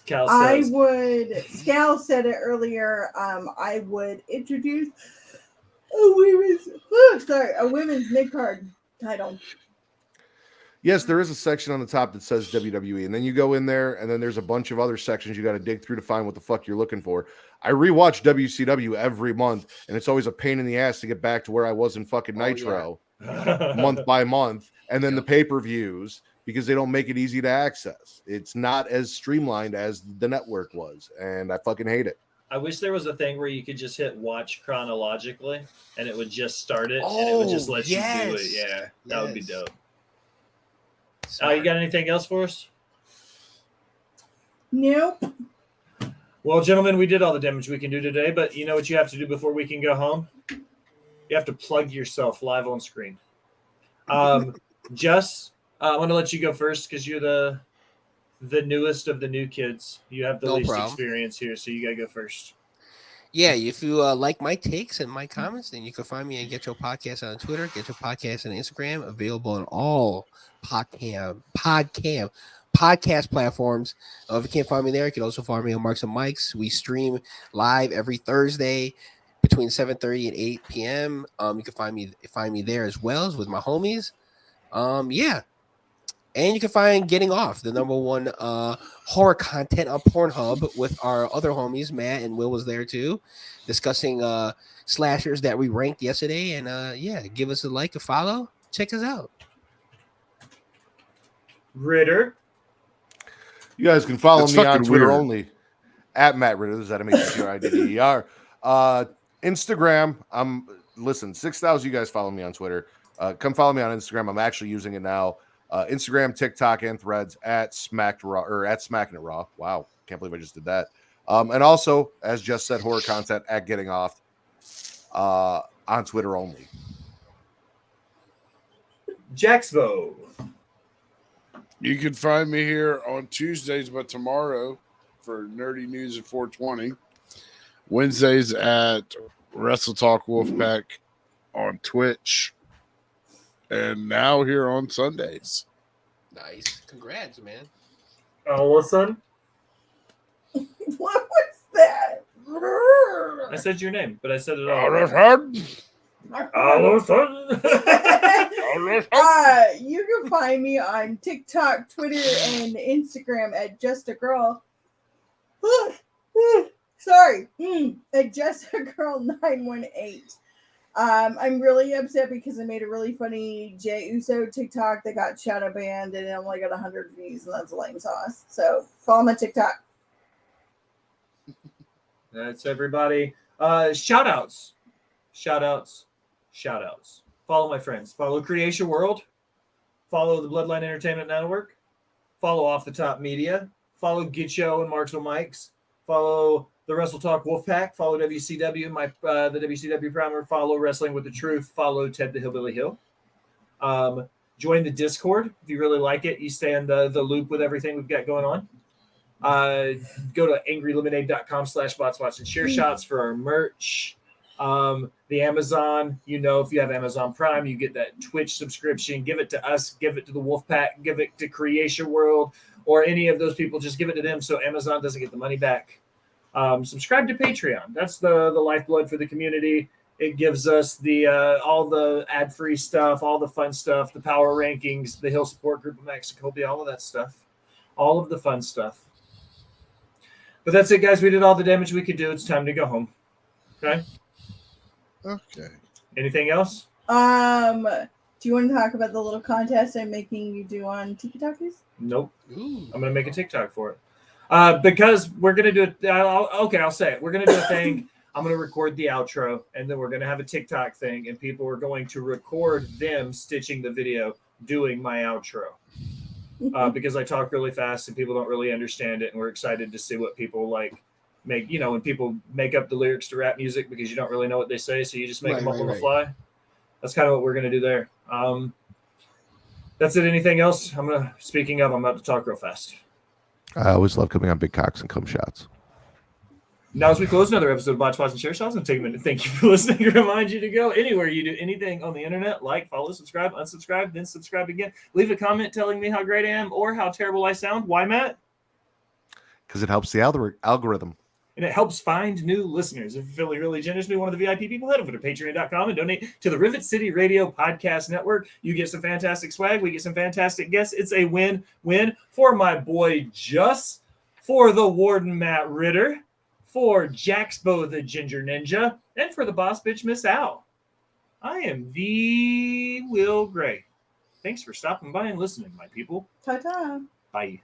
Cal I says, would. Scal said it earlier. I would introduce a women's mid card title. Yes, there is a section on the top that says WWE, and then you go in there, and then there's a bunch of other sections you got to dig through to find what the fuck you're looking for. I rewatch WCW every month, and it's always a pain in the ass to get back to where I was in fucking Nitro month by month, and then the pay-per-views, because they don't make it easy to access. It's not as streamlined as the network was, and I fucking hate it. I wish there was a thing where you could just hit watch chronologically and it would just start it and it would just let you do it. Yeah, that would be dope. You got anything else for us? Nope. Well, gentlemen, we did all the damage we can do today, but you know what you have to do before we can go home? You have to plug yourself live on screen. Juss, I want to let you go first because you're the newest of the new kids. You have the least experience here, so you got to go first. Yeah, if you like my takes and my comments, then you can find me at Get Your Podcast on Twitter, Get Your Podcast on Instagram, available on all podcast platforms. If you can't find me there, you can also find me on Marks and Mikes. We stream live every Thursday between 7:30 and 8 p.m. You can find me there as well as with my homies. Yeah. And you can find Getting Off, the #1 horror content on Pornhub with our other homies. Matt and Will was there too, discussing slashers that we ranked yesterday. And yeah, give us a like, a follow. Check us out. Ritter. You guys can follow That's me on fucking Twitter weird. only at Matt Ritter. This is at MHTRIDDER. Instagram. Listen, 6,000 you guys follow me on Twitter. Come follow me on Instagram. I'm actually using it now. Instagram, TikTok, and Threads at Smackin It Raw. Wow, can't believe I just did that. And also, as just said, horror content at Getting Off on Twitter only. Jaxbo. You can find me here on Tuesdays, but tomorrow for Nerdy News at 420. Wednesdays at Wrestle Talk Wolfpack on Twitch. And now here on Sundays. Nice. Congrats, man. Allison. What was that? I said your name, but I said it all. Allison. You can find me on TikTok, Twitter, and Instagram at Just a Girl. Sorry, at Just a Girl 918. I'm really upset because I made a really funny Jey Uso TikTok that got shadow banned and it only got 100 views, and that's lame sauce. So follow my TikTok. That's everybody. Shout outs. Follow my friends. Follow Creation World. Follow the Bloodline Entertainment Network. Follow Off the Top Media. Follow Gitcho and Marks and Mikes. Follow the Wrestle Talk Wolfpack. Follow WCW, the WCW Primer. Follow Wrestling with the Truth. Follow Ted the Hillbilly Hill. Join the Discord if you really like it. You stay in the loop with everything we've got going on. Go to angrylemonade.com/botspots and share shots for our merch. The Amazon, if you have Amazon Prime, you get that Twitch subscription. Give it to us, give it to the Wolfpack, give it to Creation World, or any of those people. Just give it to them so Amazon doesn't get the money back. Subscribe to Patreon. That's the lifeblood for the community. It gives us the all the ad-free stuff, all the fun stuff, the power rankings, the Hill Support Group of Maxicopia, all of that stuff, all of the fun stuff. But that's it, guys. We did all the damage we could do. It's time to go home. Okay. Okay. Anything else? Do you want to talk about the little contest I'm making you do on TikTokies? Nope. Ooh. I'm gonna make a TikTok for it. Because we're gonna do it. I'll say it. We're gonna do a thing. I'm gonna record the outro, and then we're gonna have a TikTok thing, and people are going to record them stitching the video, doing my outro. Because I talk really fast and people don't really understand it, and we're excited to see what people make. When people make up the lyrics to rap music because you don't really know what they say, so you just make them up on the fly. That's kind of what we're gonna do there. That's it. Anything else? Speaking of, I'm about to talk real fast. I always love coming on Big Cocks and Cum Shots. Now, as we close another episode of Botched and Share Shots, I'm going to take a minute to thank you for listening and remind you to go anywhere you do anything on the internet, like, follow, subscribe, unsubscribe, then subscribe again. Leave a comment telling me how great I am or how terrible I sound. Why, Matt? Because it helps the algorithm. And it helps find new listeners. If you're feeling really generous, be one of the VIP people, head over to patreon.com and donate to the Rivet City Radio Podcast Network. You get some fantastic swag. We get some fantastic guests. It's a win-win for my boy Juss, for the Warden Matt Ritter, for Jaxbo the Ginger Ninja, and for the boss bitch Miss Al. I am the Will Gray. Thanks for stopping by and listening, my people. Ta-ta. Bye.